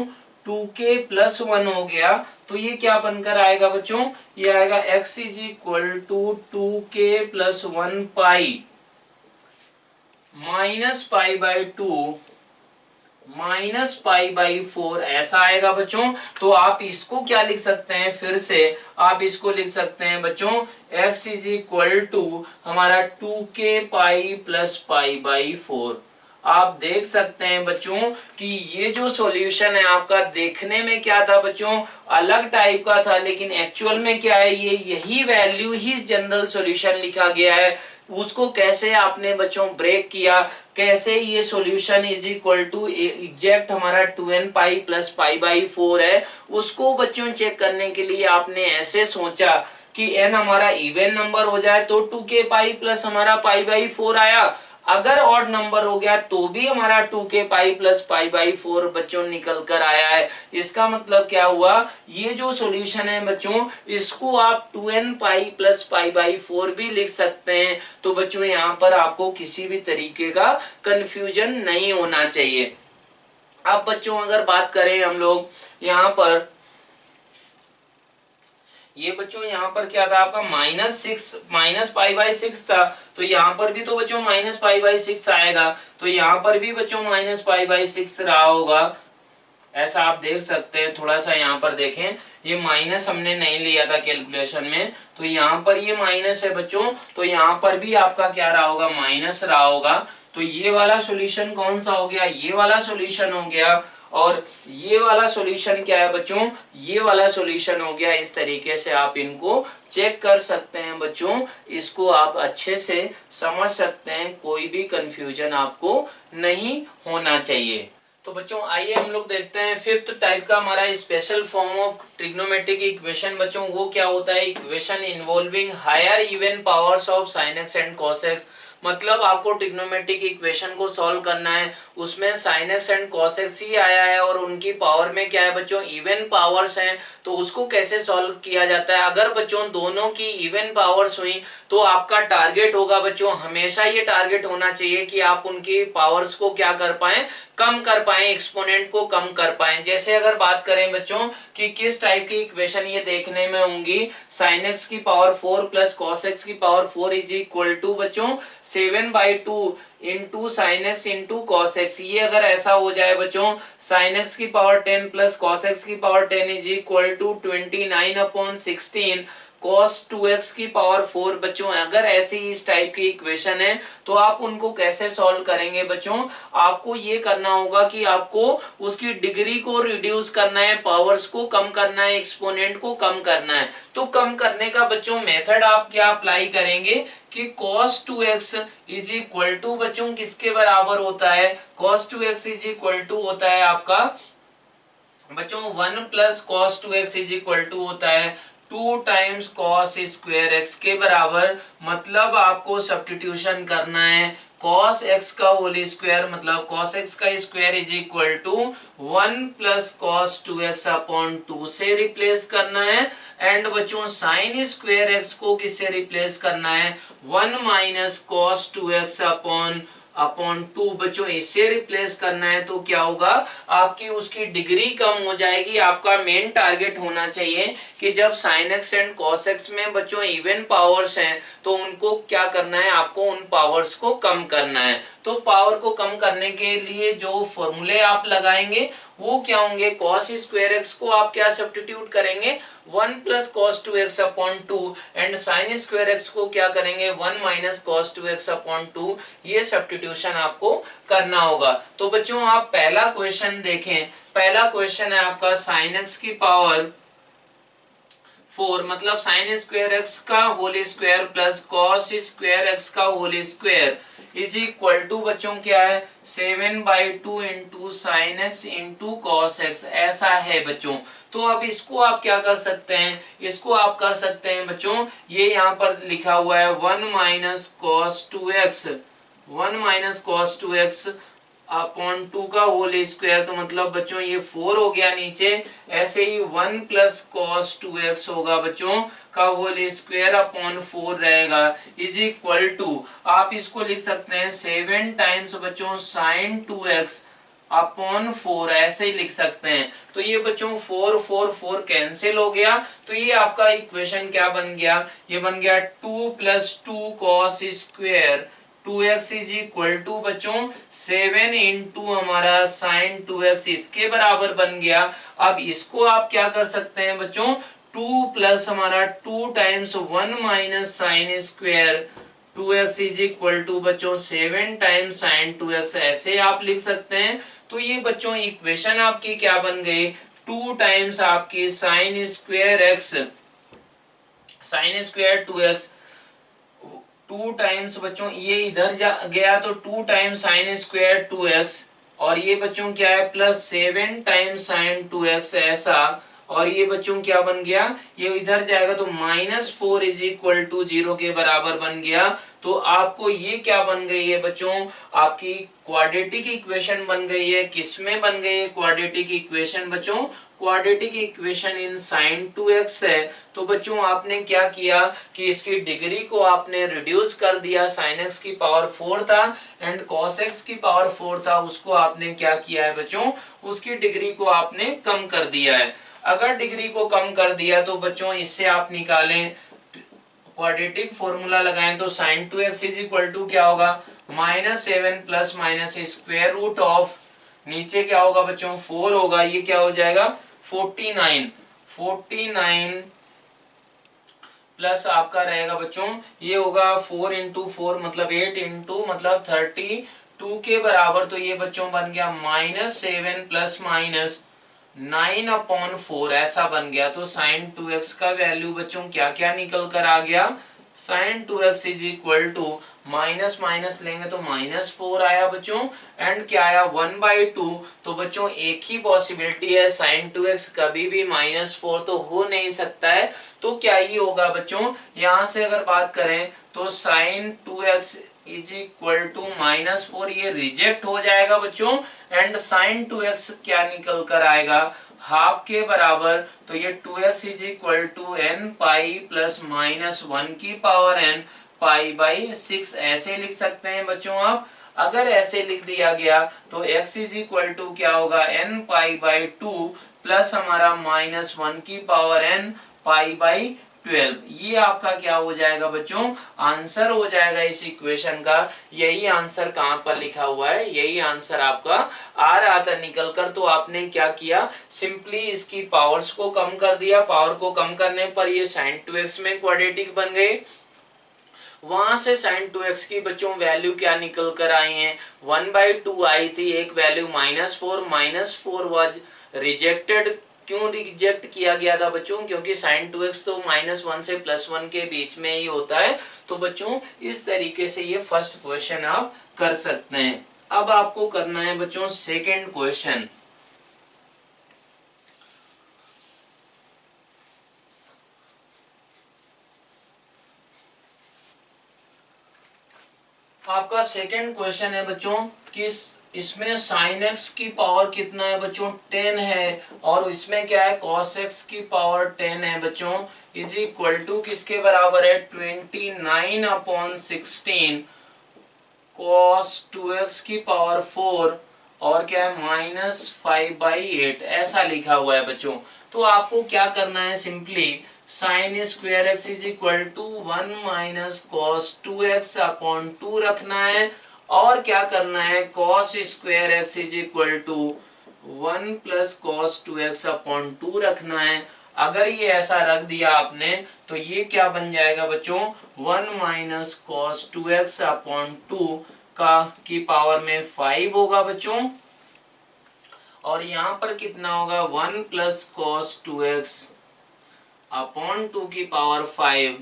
2k प्लस 1 हो गया तो ये क्या बनकर आएगा बच्चों, ये आएगा x is equal to 2k plus 1 pi minus pi by 2 minus pi by 4 ऐसा आएगा बच्चों। तो आप इसको क्या लिख सकते हैं, फिर से आप इसको लिख सकते हैं बच्चों x इज इक्वल टू हमारा 2k pi plus pi by 4। आप देख सकते हैं बच्चों कि ये जो सॉल्यूशन है आपका देखने में क्या था बच्चों, अलग टाइप का था, लेकिन एक्चुअल में क्या है, ये यही वैल्यू ही जनरल सॉल्यूशन लिखा गया है। उसको कैसे आपने बच्चों ब्रेक किया, कैसे ये solution is equal to exact हमारा 2n pi plus pi by 4 है, उसको बच्चों चेक करने के लिए आपने ऐसे सोचा कि n हमारा इवन नंबर हो जाए तो 2k पाई प्लस हमारा पाई बाई 4 आया, अगर ऑड नंबर हो गया तो भी हमारा 2k pi plus pi by 4 बच्चों निकल कर आया है। इसका मतलब क्या हुआ, ये जो सॉल्यूशन है बच्चों इसको आप 2n pi plus pi by 4 भी लिख सकते हैं। तो बच्चों यहाँ पर आपको किसी भी तरीके का कंफ्यूजन नहीं होना चाहिए। अब बच्चों अगर बात करें हम लोग यहाँ पर, ये बच्चों यहाँ पर क्या था आपका माइनस पाई बाई 6 था, तो यहाँ पर भी तो बच्चों माइनस पाई बाई 6 आएगा। तो यहाँ पर भी बच्चों माइनस पाई बाई 6 रहा होगा, ऐसा आप देख सकते हैं। थोड़ा सा यहाँ पर देखें, ये माइनस हमने नहीं लिया था कैलकुलेशन में, तो यहाँ पर ये माइनस है बच्चों, तो यहाँ पर भी आपका क्या रहा होगा, माइनस रहा होगा। तो ये वाला सॉल्यूशन कौन सा हो गया, ये वाला सॉल्यूशन हो गया। और ये वाला सॉल्यूशन क्या है बच्चों, ये वाला सॉल्यूशन हो गया। इस तरीके से आप इनको चेक कर सकते हैं बच्चों, इसको आप अच्छे से समझ सकते हैं, कोई भी कंफ्यूजन आपको नहीं होना चाहिए। तो बच्चों आइए हम लोग देखते हैं फिफ्थ टाइप का हमारा special form of trigonometric equation. बच्चों वो क्या होता है, equation involving higher even powers of sin x and cos x। मतलब आपको ट्रिग्नोमेट्रिक इक्वेशन को सॉल्व करना है, उसमें sin x and cos x ही आया है और उनकी पावर में क्या है बच्चों, इवन पावर्स हैं। तो उसको कैसे सॉल्व किया जाता है, अगर बच्चों दोनों की इवन पावर्स हुई तो आपका टारगेट होगा बच्चों, हमेशा ये टारगेट होना चाहिए कि आप उनकी पावर्स को क्या कर पाए, कम कर पाए, एक्सपोनेंट को कम कर पाए। जैसे अगर बात करें बच्चों कि किस टाइप की इक्वेशन ये देखने में होंगी, sin x की पावर 4 प्लस cos x की पावर 4 इज इक्वल टू बच्चों 7/2 into sine x into cos x. ये अगर ऐसा हो जाए बच्चों, sin x की पावर 10 प्लस cos x की power 10 is equal to 29/16 cos 2x की पावर 4। बच्चों अगर ऐसी इस टाइप की इक्वेशन है तो आप उनको कैसे सॉल्व करेंगे बच्चों, आपको ये करना होगा कि आपको उसकी डिग्री को रिड्यूस करना है, पावर्स को कम करना है, एक्सपोनेंट को कम करना है। तो कम करने का बच्चों मेथड आप क्या अप्लाई करेंगे कि cos 2x is equal to बच्चों किसके बराबर होता है, cos 2x is equal to होता है आपका बच्चों 1 plus cos 2x is equal to होता है 2 टाइम्स cos स्क्वायर x के बराबर। मतलब आपको सब्स्टिट्यूशन करना है, cos x का होल स्क्वायर मतलब cos x का square is equal to 1 plus cos 2x upon 2 से रिप्लेस करना है। एंड बच्चों sin स्क्वायर x को किससे रिप्लेस करना है, 1 minus cos 2x upon upon 2 बच्चों इससे रिप्लेस करना है तो क्या होगा, आपकी उसकी डिग्री कम हो जाएगी। आपका मेन टारगेट होना चाहिए कि जब sine x and cos x में बच्चों इवन पावर्स हैं तो उनको क्या करना है, आपको उन पावर्स को कम करना है। तो पावर को कम करने के लिए जो फॉर्मूले आप लगाएंगे वो क्या होंगे, कॉस स्क्वायर एक्स को आप क्या सब्स्टिट्यूट करेंगे, 1 plus cos 2x upon 2 and sign square x को क्या करेंगे, 1 माइनस कॉस 2x अपॉन 2। ये सब्स्टिट्यूशन आपको करना होगा। तो बच्चों आप पहला क्वेश्चन देखें, पहला क्वेश्चन है आपका साइन एक्स की पावर 4 मतलब साइन स्क्वायर एक्स का whole square plus cos square X का whole square is equal to बच्चों क्या है, 7/2 into sine x into cos x, ऐसा है बच्चों। तो अब इसको आप क्या कर सकते हैं, इसको आप कर सकते हैं बच्चों, ये यहाँ पर लिखा हुआ है 1 minus cos 2x, 1 minus cos 2x upon 2 का होल स्क्वायर, तो मतलब बच्चों ये 4 हो गया नीचे। ऐसे ही 1 प्लस कॉस 2x होगा बच्चों का होल स्क्वायर अपॉन 4 रहेगा इज इक्वल टू, आप इसको लिख सकते हैं 7 टाइम्स बच्चों साइन 2x अपॉन 4, ऐसे ही लिख सकते हैं। तो ये बच्चों 4 4 4 कैंसिल हो गया, तो ये आपका इक्वेशन क्या बन गया, ये बन गया 2 plus 2 cos square 2x is equal to बच्चों 7 इंटू हमारा साइन 2x, इसके बराबर बन गया। अब इसको आप क्या कर सकते हैं बच्चों, 2 प्लस हमारा 2 times 1 minus sine square 2x is equal to बच्चों 7 टाइम्स साइन 2x, ऐसे आप लिख सकते हैं। तो ये बच्चों इक्वेशन आपकी क्या बन गई, 2 टाइम्स आपकी sign square x, sign square 2x, 2 times बच्चों ये इधर जा गया तो 2 टाइम्स साइन स्क्वायर 2x, और ये बच्चों क्या है प्लस 7 टाइम्स साइन 2x ऐसा, और ये बच्चों क्या बन गया, ये इधर जाएगा तो -4 इज इक्वल टू 0 के बराबर बन गया। तो आपको ये क्या बन गई है बच्चों, आपकी क्वाड्रेटिक इक्वेशन बन गई है। किसमें बन गई है क्वाड्रेटिक इक्वेशन बच्चों, quadratic equation in sine 2x है। तो बच्चों आपने क्या किया कि इसकी डिग्री को आपने रिड्यूस कर दिया, साइन x की पावर 4 था एंड कॉस x की पावर 4 था, उसको आपने क्या किया है बच्चों, उसकी डिग्री को आपने कम कर दिया है। अगर डिग्री को कम कर दिया तो बच्चों इससे आप निकालें क्वाड्रेटिक फॉर्मूला लगाएं तो sign 2x is equal to क्या होगा, -7 plus minus square root of, नीचे क्या होगा बच्चों 4 होगा, ये क्या हो जाएगा 49, 49 प्लस आपका रहेगा बच्चों ये होगा 4 इंटू 4 मतलब 8 इंटू मतलब 32 के बराबर। तो ये बच्चों बन गया -7 प्लस माइनस 9 अपॉन 4 ऐसा बन गया। तो साइन 2x का वैल्यू बच्चों क्या क्या निकल कर आ गया, sine 2x is equal to minus minus लेंगे तो -4 आया बच्चों, एंड क्या आया 1/2। तो बच्चों एक ही पॉसिबिलिटी है, साइन 2x कभी भी -4 तो हो नहीं सकता है। तो क्या ही होगा बच्चों, यहां से अगर बात करें तो sign 2x is equal to -4 ये रिजेक्ट हो जाएगा बच्चों, एंड साइन 2x क्या निकल कर आएगा, हाफ के बराबर। तो ये 2x is equal to n pi plus -1 की पावर n पाई बाई 6, ऐसे लिख सकते हैं बच्चों आप। अगर ऐसे लिख दिया गया तो x इज इक्वल टू क्या होगा, n पाई बाई 2 प्लस हमारा -1 की पावर n पाई बाई 12, ये आपका क्या हो जाएगा बच्चों, आंसर हो जाएगा इस इक्वेशन का। यही आंसर कहां पर लिखा हुआ है, यही आंसर आपका आ रहा था निकल कर। तो आपने क्या किया, सिंपली इसकी पावर्स को कम कर दिया, पावर को कम करने पर ये sin 2x में क्वाड्रेटिक बन गए। वहां से sin 2x की बच्चों वैल्यू क्या निकल कर आई है, 1/2 आई थी, एक वैल्यू -4 वाज रिजेक्टेड। क्यों रिजेक्ट किया गया था बच्चों, क्योंकि sin 2x तो -1 से +1 के बीच में ही होता है। तो बच्चों इस तरीके से ये फर्स्ट क्वेश्चन आप कर सकते हैं। अब आपको करना है बच्चों सेकेंड क्वेश्चन। आपका सेकेंड क्वेश्चन है बच्चों कि इसमें sin x की पावर कितना है बच्चों, 10 है, और इसमें क्या है cos x की पावर 10 है बच्चों, इज इक्वल टू किसके बराबर है, 29/16 cos 2x की पावर 4 और क्या है -5/8 ऐसा लिखा हुआ है बच्चों। तो आपको क्या करना है, simply sin square x is equal to 1 minus cos 2x upon 2 रखना है, और क्या करना है cos square x is equal to 1 plus cos 2x upon 2 रखना है। अगर ये ऐसा रख दिया आपने तो ये क्या बन जाएगा बच्चों, 1 माइनस कॉस 2x अपॉन 2 का की पावर में 5 होगा बच्चों, और यहाँ पर कितना होगा 1 प्लस कॉस 2x अपॉन 2 की पावर 5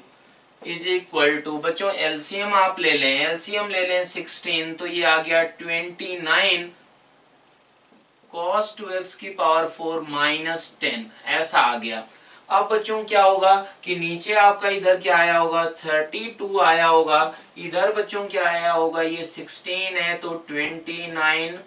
इज इक्वल टू बच्चों एलसीएम आप ले लें, एलसीएम ले लें 16, तो ये आ गया 29 cos 2x की पावर 4 -10 ऐसा आ गया। अब बच्चों क्या होगा कि नीचे आपका इधर क्या आया होगा 32 आया होगा, इधर बच्चों क्या आया होगा ये 16 है, तो 29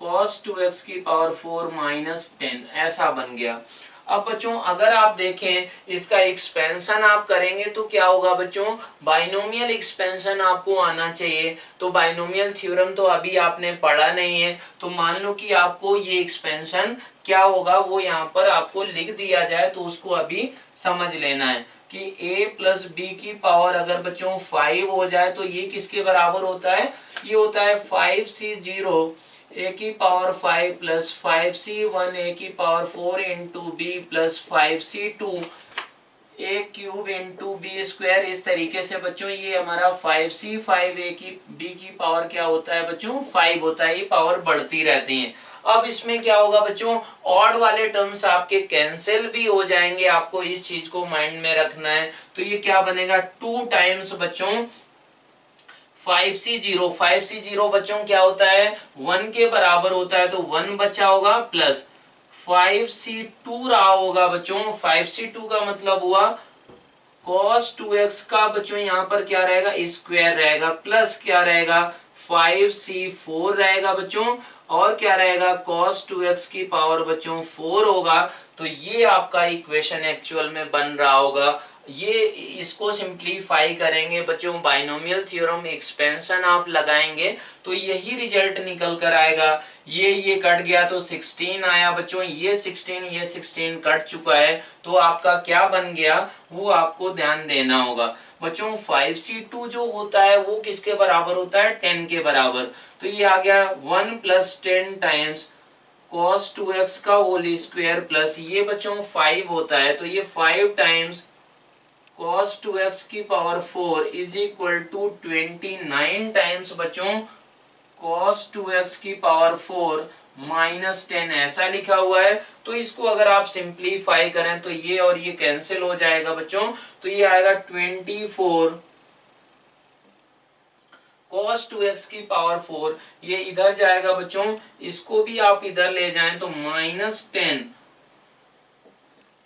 cos 2x की पावर 4 -10 ऐसा बन गया। अब बच्चों अगर आप देखें इसका एक्सपेंशन आप करेंगे तो क्या होगा बच्चों, बाइनोमियल एक्सपेंशन आपको आना चाहिए। तो बाइनोमियल थ्योरम तो अभी आपने पढ़ा नहीं है, तो मान लो कि आपको ये एक्सपेंशन क्या होगा वो यहाँ पर आपको लिख दिया जाए, तो उसको अभी समझ लेना है कि a प्लस बी की पावर अगर बच्चों 5 हो जाए तो ये किसके बराबर होता है, ये होता है 5c0 a की पावर 5 प्लस 5c1 a की power 4 into b plus 5c2 a cube into B square. इस तरीके से बच्चों ये हमारा 5c5 a की b की पावर क्या होता है बच्चों 5 होता है, ये पावर बढ़ती रहती है। अब इसमें क्या होगा बच्चों, ऑड वाले टर्म्स आपके कैंसिल भी हो जाएंगे, आपको इस चीज को माइंड में रखना है। तो ये क्या बनेगा 2 टाइम्स बच्चों 5c0 बच्चों क्या होता है 1 के बराबर होता है, तो 1 बचा होगा प्लस 5c2 रहा होगा बच्चों, 5c2 का मतलब हुआ cos 2x का बच्चों यहाँ पर क्या रहेगा स्क्वायर रहेगा, प्लस क्या रहेगा 5c4 रहेगा बच्चों, और क्या रहेगा cos 2x की पावर बच्चों 4 होगा। तो ये आपका इक्वेशन एक्चुअल में बन रहा होगा। ये इसको सिंप्लीफाई करेंगे बच्चों, बाइनोमियल थ्योरम एक्सपेंशन आप लगाएंगे तो यही रिजल्ट निकल कर आएगा। ये कट गया तो 16 आया बच्चों, ये 16 कट चुका है, तो आपका क्या बन गया वो आपको ध्यान देना होगा बच्चों। 5c2 जो होता है वो किसके बराबर होता है 10 के बराबर, तो ये आ गया 1 प्लस 10 टाइम्स cos 2x का होल स्क्वायर प्लस ये बच्चों 5 होता है, तो ये 5 टाइम्स cos 2x की power 4 is equal to 29 times बच्चों cos 2x की पावर 4 -10 ऐसा लिखा हुआ है। तो इसको अगर आप सिंप्लीफाई करें तो ये और ये कैंसिल हो जाएगा बच्चों, तो ये आएगा 24 cos 2x की पावर 4, ये इधर जाएगा बच्चों, इसको भी आप इधर ले जाएं तो -10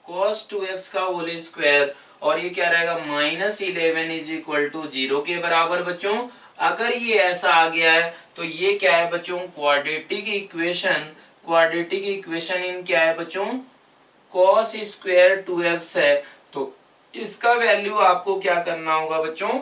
cos 2x का होल स्क्वायर, और ये क्या रहेगा -11 इज इक्वल टू 0 के बराबर बच्चों। अगर ये ऐसा आ गया है तो ये क्या है बच्चों क्वाड्रेटिक इक्वेशन, क्वाड्रेटिक इक्वेशन इन क्या है बच्चों cos स्क्वायर 2x है। तो इसका वैल्यू आपको क्या करना होगा बच्चों,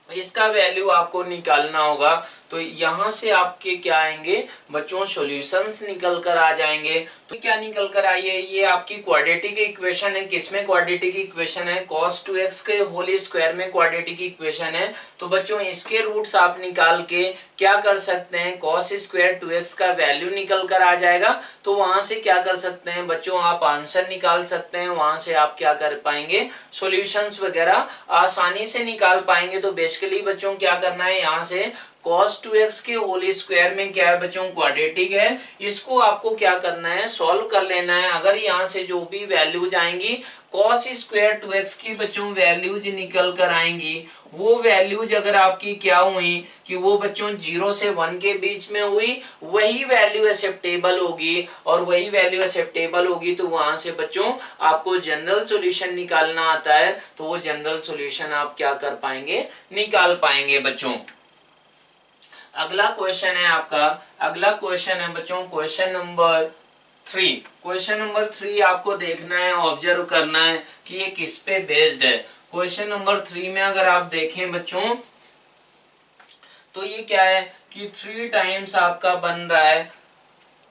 इसका वैल्यू आपको निकालना होगा। तो यहां से आपके क्या आएंगे बच्चों सॉल्यूशंस निकल कर आ जाएंगे। तो क्या निकल कर आई है, ये आपकी क्वाड्रेटिक इक्वेशन है, किसमें क्वाड्रेटिक इक्वेशन है cos 2x के होल स्क्वायर में क्वाड्रेटिक इक्वेशन है। तो बच्चों इसके रूट्स आप निकाल के क्या कर सकते हैं cos स्क्वायर 2x का वैल्यू निकल कर आ जाएगा, तो वहां से क्या कर सकते हैं बच्चों आप आंसर निकाल सकते हैं, वहां से आप क्या कर पाएंगे सॉल्यूशंस वगैरह आसानी से निकाल पाएंगे। तो बेसिकली बच्चों क्या करना है, यहाँ से cos 2x के होल स्क्वायर में क्या है बच्चों क्वाड्रेटिक है, इसको आपको क्या करना है सॉल्व कर लेना है। अगर यहाँ से जो भी वैल्यूज आएंगी cos स्क्वायर 2x की बच्चों वैल्यूज निकल कर आएंगी, वो वैल्यूज अगर आपकी क्या हुई कि वो बच्चों 0 से 1 के बीच में हुई, वही वैल्यू एक्सेप्टेबल होगी, और वही वैल्यू एक्सेप्टेबल होगी तो वहां से बच्चों आपको जनरल सॉल्यूशन निकालना आता है, तो वो जनरल सॉल्यूशन आप क्या कर पाएंगे निकाल पाएंगे बच्चों। अगला क्वेश्चन है आपका, अगला क्वेश्चन है बच्चों क्वेश्चन नंबर 3। क्वेश्चन नंबर 3 आपको देखना है, ऑब्जर्व करना है कि ये किस पे बेस्ड है। क्वेश्चन नंबर 3 में अगर आप देखें बच्चों तो ये क्या है कि 3 टाइम्स आपका बन रहा है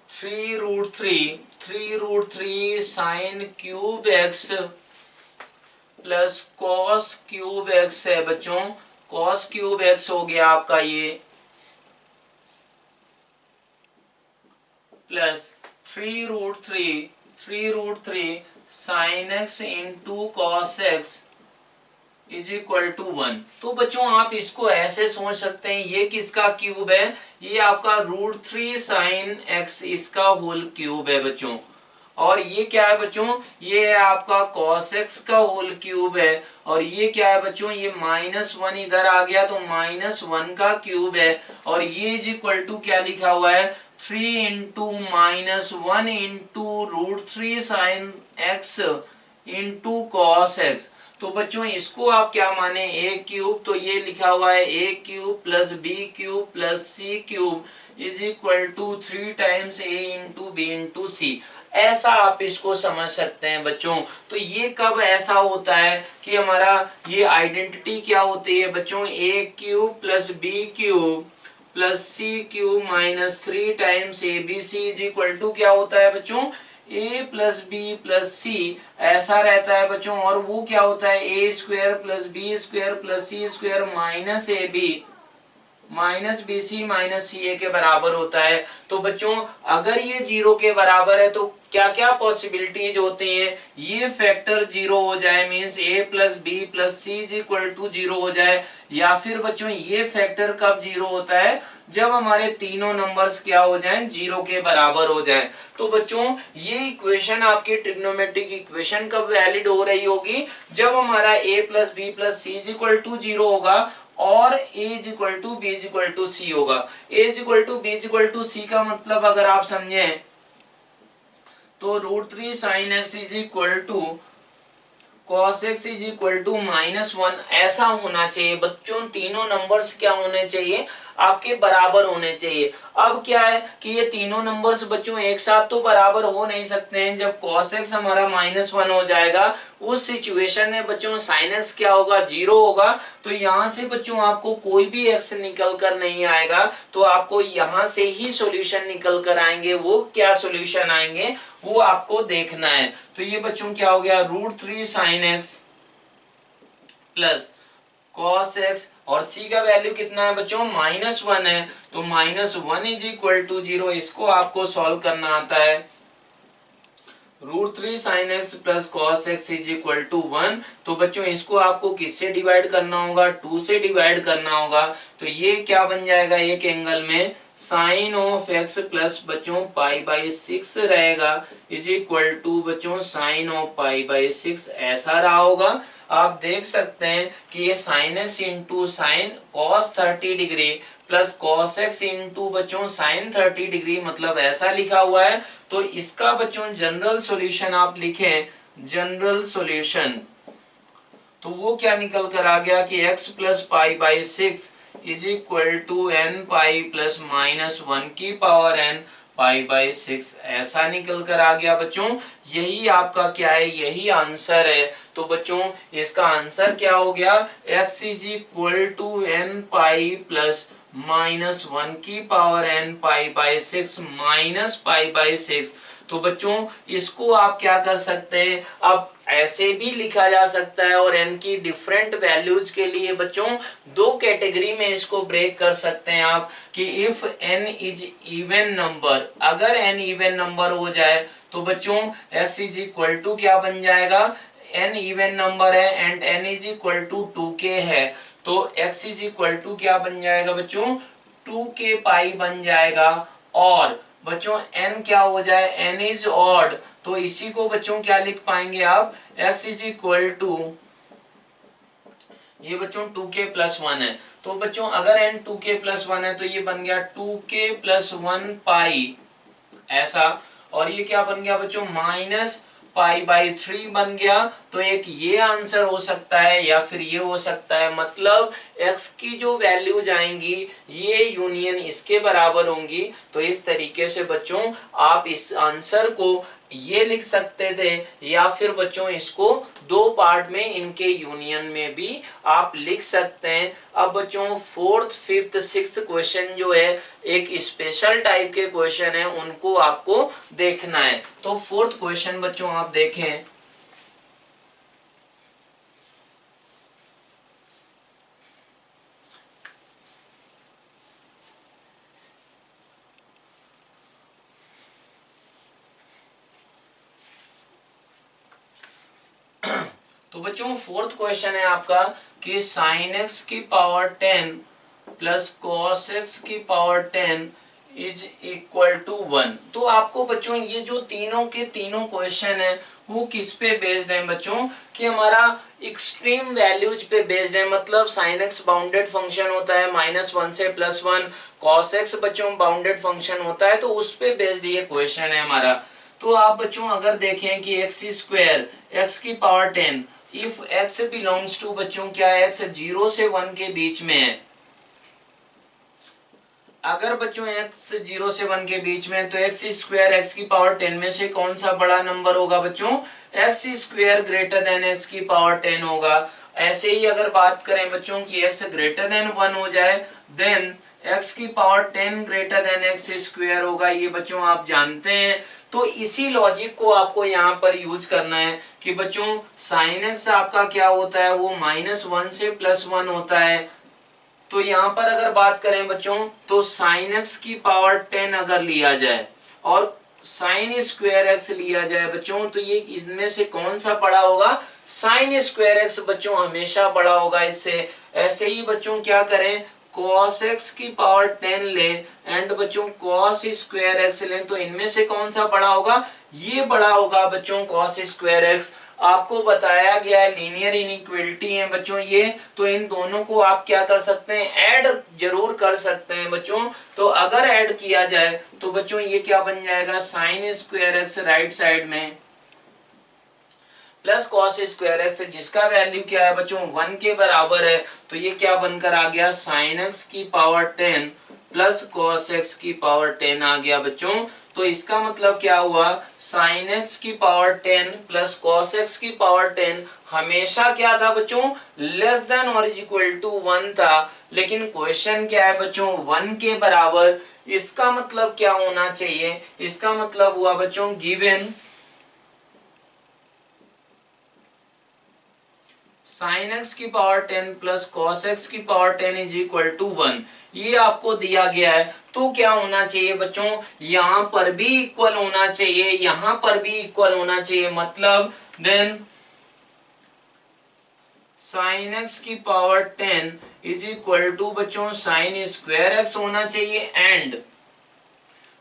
3√3 sine cube x plus cos cube x है बच्चों। कॉस क्यूब एक्स हो गया आपका ये plus 3√3 sine x into cos x is equal to 1। तो बच्चों आप इसको ऐसे सोच सकते हैं, ये किसका क्यूब है, ये आपका √3 साइन एक्स इसका होल क्यूब है बच्चों। और ये क्या है बच्चों, ये है आपका cos x का होल क्यूब है। और ये क्या है बच्चों, ये -1 इधर आ गया तो -1 का क्यूब है। और ये इज इक्वल टू क्या लिखा हुआ है 3 into -1 into √3 sine x into cos x. तो बच्चों इसको आप क्या माने a क्यूब, तो ये लिखा हुआ है a cube plus b cube plus c cube is equal to 3 times a into b into c। ऐसा आप इसको समझ सकते हैं बच्चों। तो ये कब ऐसा होता है कि हमारा ये आइडेंटिटी क्या होती है बच्चों, a cube plus b cube plus c cube minus 3 times a b c is equal to क्या होता है बच्चों, a plus B plus c ऐसा रहता है बच्चों। और वो क्या होता है a square plus B square plus C square minus A B minus B C minus C A के बराबर होता है। तो बच्चों अगर ये 0 के बराबर है तो क्या क्या पॉसिबिलिटीज होती हैं, ये फैक्टर 0 हो जाए means a plus B plus C is equal to 0 हो जाए। या फिर बच्चों ये फैक्टर कब 0 होता है, जब हमारे तीनों नंबर्स क्या हो जाएं 0 के बराबर हो जाए। तो बच्चों ये इक्वेशन आपकी ट्रिग्नोमेट्रिक इक्वेशन कब वैलिड हो रही होगी, जब हमारा a plus B plus C is equal to 0 होगा और a is equal to B is equal to C होगा। a is equal to B is equal to C का मतलब अगर आप समझें तो √3 sine x is equal to cos x is equal to -1 ऐसा होना चाहिए बच्चों। तीनों नंबर्स क्या होने चाहिए, आपके बराबर होने चाहिए। अब क्या है कि ये तीनों नंबर्स बच्चों एक साथ तो बराबर हो नहीं सकते हैं। जब cos x हमारा -1 हो जाएगा उस सिचुएशन में बच्चों sin x क्या होगा 0 होगा। तो यहाँ से बच्चों आपको कोई भी x निकल कर नहीं आएगा, तो आपको यहाँ से ही सॉल्यूशन निकल कर आएंगे। वो क्या सॉल्यूशन आएंगे वो आपको देखना है। तो ये बच्चों क्या हो गया √3 sine x plus cos x और c का वैल्यू कितना है बच्चों -1 है, तो -1 इज इक्वल टू 0। इसको आपको सॉल्व करना आता है √3 sine x plus cos x is equal to 1। तो बच्चों इसको आपको किससे डिवाइड करना होगा, 2 से डिवाइड करना होगा। तो ये क्या बन जाएगा, एक एंगल में साइन ऑफ x प्लस बच्चों π/6 रहेगा इज इक्वल टू बच्चों साइन ऑफ π/6 ऐसा रहा होगा। आप देख सकते हैं कि ये sine x into sine cos 30 degree plus cos x into बच्चों साइन 30 डिग्री मतलब ऐसा लिखा हुआ है। तो इसका बच्चों जनरल सॉल्यूशन आप लिखें, जनरल सॉल्यूशन तो वो क्या निकल कर आ गया कि x plus π/6 is equal to n pi plus -1 की पावर n π/6 ऐसा निकल कर आ गया बच्चों। यही आपका क्या है, यही आंसर है। तो बच्चों इसका आंसर क्या हो गया, x is equal to n pi plus -1 की पावर n π/6 माइनस π/6। तो बच्चों इसको आप क्या कर सकते हैं, अब ऐसे भी लिखा जा सकता है और n की डिफरेंट वैल्यूज के लिए बच्चों दो कैटेगरी में इसको ब्रेक कर सकते हैं आप कि if n is even number, अगर n इवन नंबर हो जाए तो बच्चों x इज इक्वल टू क्या बन जाएगा, n इवन नंबर है and n is equal to 2k है तो x इज इक्वल टू क्या बन जाएगा बच्चों 2k पाई बन जाएगा। और बच्चों n क्या हो जाए, n इज ऑड, तो इसी को बच्चों क्या लिख पाएंगे आप, x इज इक्वल टू ये बच्चों 2k प्लस 1 है। तो बच्चों अगर n 2k प्लस 1 है तो ये बन गया 2k प्लस 1 पाई ऐसा। और ये क्या बन गया बच्चों -π/3 बन गया। तो एक ये आंसर हो सकता है या फिर ये हो सकता है, मतलब x की जो वैल्यू जाएंगी ये यूनियन इसके बराबर होंगी। तो इस तरीके से बच्चों आप इस आंसर को ये लिख सकते थे, या फिर बच्चों इसको दो पार्ट में इनके यूनियन में भी आप लिख सकते हैं। अब बच्चों फोर्थ फिफ्थ सिक्स्थ क्वेश्चन जो है एक स्पेशल टाइप के क्वेश्चन है, उनको आपको देखना है। तो फोर्थ क्वेश्चन बच्चों आप देखें, तो बच्चों फोर्थ क्वेश्चन है आपका कि साइन एक्स की पावर 10 प्लस कॉस एक्स की पावर 10 इज इक्वल टू 1। तो आपको बच्चों ये जो तीनों के तीनों क्वेश्चन है वो किस पे बेस्ड है बच्चों, कि हमारा एक्सट्रीम वैल्यूज पे बेस्ड है। मतलब साइन एक्स बाउंडेड फंक्शन होता है -1 से +1, कॉस एक्स बच्चों बाउंडेड फंक्शन होता है, तो उस पे बेस्ड ये क्वेश्चन है हमारा। तो आप बच्चों अगर देखें कि एक्स स्क्वायर एक्स की power 10 if x belongs to बच्चों क्या है, x 0 से 1 के बीच में है। अगर बच्चों x 0 से 1 के बीच में है तो x स्क्वायर x की पावर 10 में से कौन सा बड़ा नंबर होगा बच्चों, x square greater than x की पावर 10 होगा। ऐसे ही अगर बात करें बच्चों कि x ग्रेटर देन 1 हो जाए देन x की power 10 greater than x square होगा, ये बच्चों आप जानते हैं। तो इसी लॉजिक को आपको यहाँ पर यूज करना है कि बच्चों साइन एक्स आपका क्या होता है, वो -1 से +1 होता है। तो यहाँ पर अगर बात करें बच्चों तो साइन एक्स की पावर 10 अगर लिया जाए और साइन स्क्वायर एक्स लिया जाए बच्चों, तो ये इनमें से कौन सा बड़ा होगा, साइन स्क्वायर एक्स बच्चों हमेशा बड़ा होगा इससे। ऐसे ही बच्चों क्या करें, cos x की पावर 10 ले एंड बच्चों cos स्क्वायर x लें, तो इनमें से कौन सा बड़ा होगा, ये बड़ा होगा बच्चों cos स्क्वायर x। आपको बताया गया है लीनियर इनइक्वालिटी है बच्चों ये, तो इन दोनों को आप क्या कर सकते हैं, ऐड जरूर कर सकते हैं बच्चों। तो अगर ऐड किया जाए तो बच्चों ये क्या बन जाएगा, sign square x right side में प्लस कॉस स्क्वायर एक्स जिसका वैल्यू क्या है बच्चों 1 के बराबर है, तो ये क्या बनकर आ गया, साइन एक्स की पावर 10 प्लस कॉस एक्स की पावर 10 आ गया बच्चों। तो इसका मतलब क्या हुआ, साइन एक्स की पावर 10 प्लस कॉस एक्स की पावर 10 हमेशा क्या था बच्चों, लेस देन और इज इक्वल टू 1 था। लेकिन क्वेश्चन क्या है बच्चों 1 के बराबर, इसका मतलब क्या होना चाहिए, इसका मतलब हुआ बच्चों गिवन साइन एक्स की पावर 10 प्लस कॉस एक्स की पावर 10 इज इक्वल टू 1, ये आपको दिया गया है। तो क्या होना चाहिए बच्चों, यहां पर भी इक्वल होना चाहिए, यहां पर भी इक्वल होना चाहिए। मतलब देन साइन एक्स की पावर 10 इज इक्वल टू बच्चों साइन स्क्वायर एक्स होना चाहिए एंड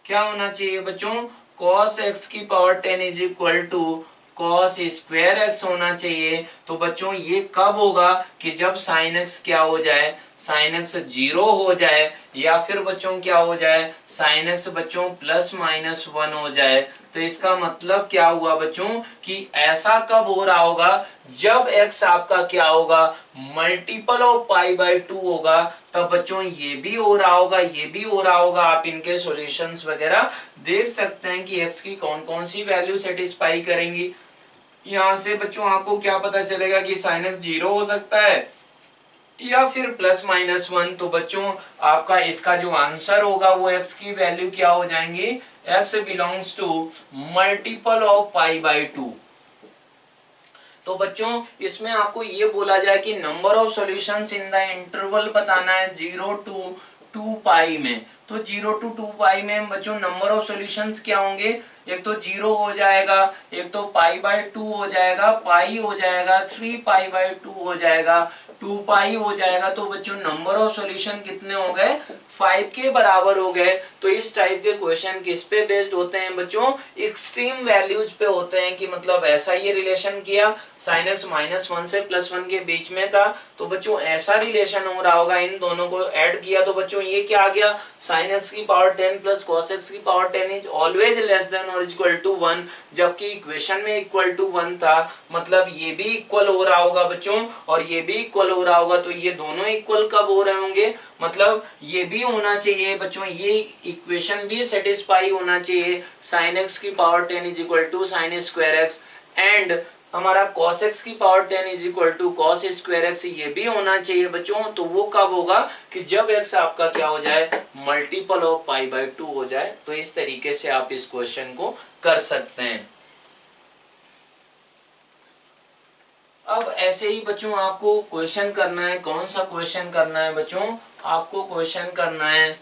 क्या होना चाहिए बच्चों, कॉस एक्स की power 10 is equal to cos square x होना चाहिए। तो बच्चों ये कब होगा कि जब साइन एक्स क्या हो जाए, साइन एक्स 0 हो जाए, या फिर बच्चों क्या हो जाए, साइन एक्स बच्चों ±1 हो जाए। तो इसका मतलब क्या हुआ बच्चों कि ऐसा कब हो रहा होगा, जब x आपका क्या होगा, मल्टीपल ऑफ π/2 होगा, तब बच्चों ये भी हो रहा होगा, ये भी हो रहा होगा। आप इनके सॉल्यूशंस वगैरह देख सकते हैं कि x की कौन कौन सी वैल्यू सेटिस्फाई करेंगी। यहाँ से बच्चों आपको क्या पता चलेगा कि साइन एक्स 0 हो सकता है या फिर ±1। तो बच्चों आपका इसका जो आंसर होगा वो x की वैल्यू क्या हो जाएंगी, x belongs to multiple of π/2। तो बच्चों इसमें आपको ये बोला जाए कि number of solutions in the interval बताना है 0 to 2π में। तो 0 to 2π में बच्चों नंबर ऑफ सॉल्यूशंस क्या होंगे, एक तो 0 हो जाएगा, एक तो π/2 हो जाएगा, पाई हो जाएगा, 3π/2 हो जाएगा, 2π हो जाएगा। तो बच्चों नंबर ऑफ सॉल्यूशन कितने हो गए, 5 के बराबर हो गए। तो इस टाइप के क्वेश्चन किस पे बेस्ड होते हैं बच्चों, एक्सट्रीम वैल्यूज पे होते हैं। कि मतलब ऐसा ये रिलेशन किया, साइन एक्स -1 से +1 के बीच में था, तो बच्चों ऐसा रिलेशन हो रहा होगा, इन दोनों को ऐड किया तो बच्चों ये क्या आ गया, साइन एक्स की पावर 10 प्लस कॉस एक्स की power 10 is always less than और इक्वल टू 1, जबकि इक्वेशन में इक्वल टू 1 था। मतलब ये भी इक्वल हो रहा होगा बच्चों और ये भी इक्वल हो रहा होगा। तो ये दोनों इक्वल कब हो रहे होंगे, मतलब ये भी होना चाहिए बच्चों, ये इक्वेशन भी सेटिस्फाई होना चाहिए। साइन एक्स की power 10 is equal to sine square x and हमारा cos x की power 10 is equal to cos square x, ये भी होना चाहिए बच्चों। तो वो कब होगा कि जब x आपका क्या हो जाए, मल्टीपल ऑफ पाई बाय 2 हो जाए। तो इस तरीके से आप इस क्वेश्चन को कर सकते हैं। अब ऐसे ही बच्चों आपको क्वेश्चन करना है, कौन सा क्वेश्चन करना है बच्चों, आपको क्वेश्चन करना है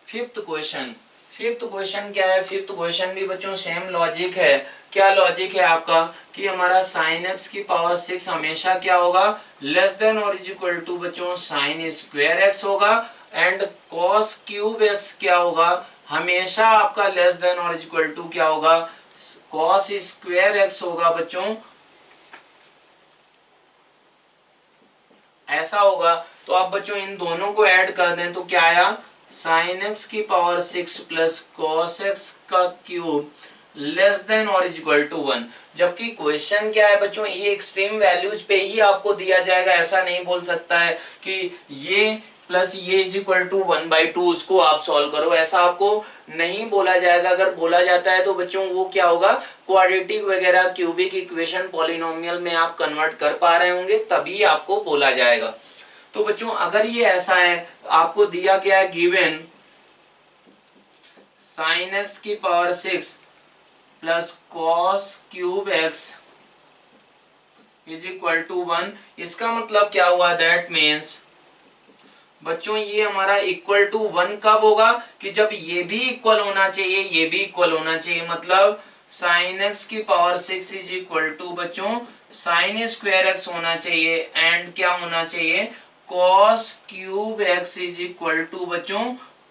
फिफ्थ क्वेश्चन। फिफ्थ क्वेश्चन क्या है, फिफ्थ क्वेश्चन भी बच्चों सेम लॉजिक है। क्या लॉजिक है आपका कि हमारा साइन एक्स की पावर 6 हमेशा क्या होगा, लेस देन और इज इक्वल टू बच्चों साइन स्क्वायर एक्स होगा एंड कॉस क्यूब एक्स क्या होगा, हमेशा आपका लेस देन और इज इक्वल टू क्या होगा, कॉस स्क्वायर एक्स होगा बच्चों, ऐसा होगा। तो आप बच्चों इन दोनों को ऐड कर दें तो क्या आया, साइन एक्स की पावर 6 प्लस कॉस एक्स का क्यूब लेस देन और इज इक्वल टू 1। जबकि क्वेश्चन क्या है बच्चों, ये एक्सट्रीम वैल्यूज पे ही आपको दिया जाएगा। ऐसा नहीं बोल सकता है कि ये प्लस ये इज इक्वल टू 1/2 उसको आप सॉल्व करो, ऐसा आपको नहीं बोला जाएगा। अगर बोला जाता है तो बच्चों वो क्या होगा, क्वाड्रेटिक वगैरह क्यूबिक इक्वेशन पॉलिनोमियल में आप कन्वर्ट कर पा रहे होंगे तभी आपको बोला जाएगा। तो बच्चों अगर ये ऐसा है, आपको दिया गया है गिवन साइन एक्स की power 6 plus cos cube x is equal to 1, इसका मतलब क्या हुआ, दैट मीन्स बच्चों ये हमारा इक्वल टू 1 कब होगा कि जब ये भी इक्वल होना चाहिए, ये भी इक्वल होना चाहिए। मतलब साइन एक्स की पावर 6 इज इक्वल टू बच्चों साइन स्क्वायर एक्स होना चाहिए एंड क्या होना चाहिए, cos cube x is equal to बच्चों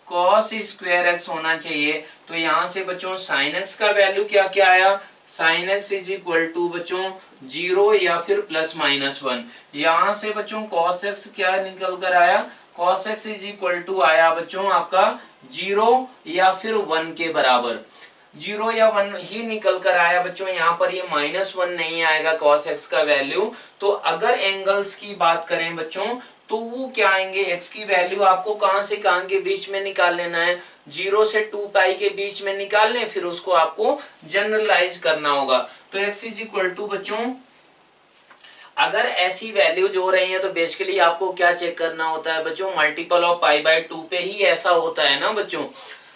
कॉस स्क्वायर एक्स होना चाहिए। तो यहां से बच्चों साइन एक्स का वैल्यू क्या क्या आया, sine x is equal to बच्चों 0 या फिर प्लस माइनस 1। यहां से बच्चों कॉस एक्स क्या निकल कर आया, cos x is equal to आया बच्चों आपका 0 या फिर 1 के बराबर, 0 या 1 ही निकल कर आया बच्चों। यहाँ पर ये -1 नहीं आएगा cos x का वैल्यू। तो अगर एंगल्स की बात करें बच्चों तो वो क्या आएंगे, x की वैल्यू आपको कहां से कहां के बीच में निकाल लेना है, 0 से 2 पाई के बीच में निकाल लें, फिर उसको आपको जनरलाइज करना होगा। तो x इज इक्वल टू बच्चों अगर ऐसी वैल्यूज हो रही है तो बेसिकली आपको क्या चेक करना होता है बच्चों, मल्टीपल ऑफ पाई बाय 2 पे ही ऐसा होता है ना बच्चों।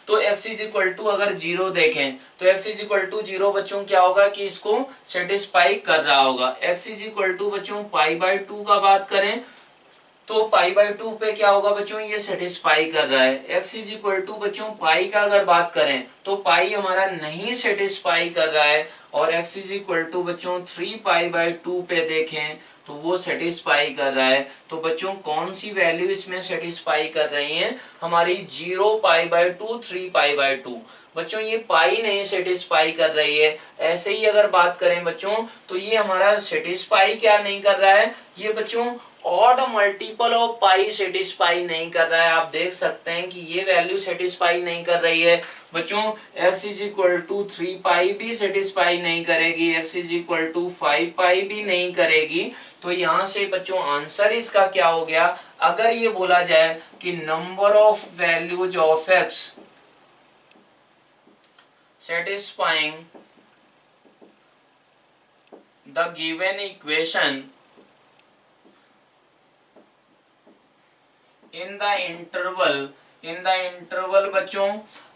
तो x इज इक्वल टू अगर 0 देखें तो x इज इक्वल टू 0 बच्चों क्या होगा कि इसको सेटिस्फाई कर रहा होगा। x इज इक्वल टू बच्चों पाई बाय 2 का बात करें तो पाई बाय 2 पे क्या होगा बच्चों, ये सेटिस्फाई कर रहा है। x इज इक्वल टू बच्चों पाई का अगर बात करें तो पाई हमारा नहीं सेटिस्फाई कर रहा है और x इज इक्वल टू बच्चों 3 पाई बाय 2 पे देखें तो वो सेटिस्फाई कर रहा है। तो बच्चों कौन सी वैल्यू इसमें सेटिस्फाई कर रही है, हमारी 0 पाई बाय 2 3 पाई बाय 2। बच्चों ये पाई नहीं सेटिस्फाई कर रही है। ऐसे ही अगर बात करें बच्चों तो ये हमारा सेटिस्फाई क्या नहीं कर रहा है, ये बच्चों odd multiple of pi satisfy नहीं कर रहा है। आप देख सकते हैं कि ये वैल्यू सेटिस्फाई नहीं कर रही है बच्चों। x इज इक्वल टू 3 पाई भी सेटिस्फाई नहीं करेगी, x इज इक्वल टू 5 पाई भी नहीं करेगी। तो यहां से बच्चों आंसर इसका क्या हो गया, अगर ये बोला जाए कि number of values of x satisfying the given equation in the interval बच्चों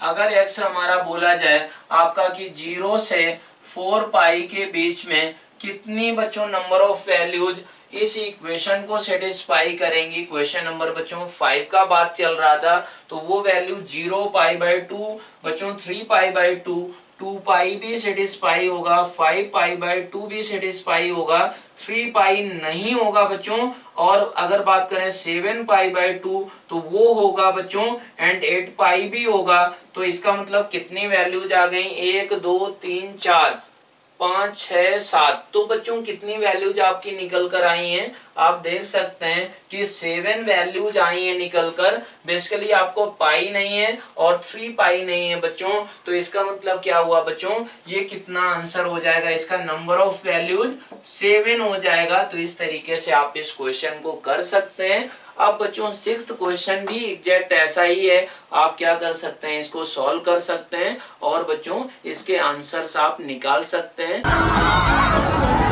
अगर x हमारा बोला जाए आपका कि 0 से 4 पाई के बीच में कितनी बच्चों नंबर ऑफ वैल्यूज इस इक्वेशन को सेटिस्फाई करेंगी। क्वेश्चन नंबर बच्चों 5 का बात चल रहा था तो वो वैल्यू 0 पाई बाय 2 बच्चों 3 पाई बाय 2 2 पाई भी सेटिस्फाई होगा, 5 पाई बाय 2 भी सेटिस्फाई होगा, 3 पाई नहीं होगा बच्चों। और अगर बात करें 7 पाई बाय 2 तो वो होगा बच्चों एंड 8 पाई भी होगा। तो इसका मतलब कितनी वैल्यूज आ गई, 1 2 3 4 5 6 7। तो बच्चों कितनी वैल्यूज आपकी निकल कर आई हैं, आप देख सकते हैं कि 7 वैल्यूज आई हैं निकल कर। बेसिकली आपको पाई नहीं है और 3 पाई नहीं है बच्चों। तो इसका मतलब क्या हुआ बच्चों, ये कितना आंसर हो जाएगा, इसका नंबर ऑफ वैल्यूज 7 हो जाएगा। तो इस तरीके से आप इस क्वेश्चन को कर सकते हैं। अब बच्चों सिक्स्थ क्वेश्चन भी एग्जैक्ट ऐसा ही है। आप क्या कर सकते हैं, इसको सॉल्व कर सकते हैं और बच्चों इसके आंसर्स आप निकाल सकते हैं।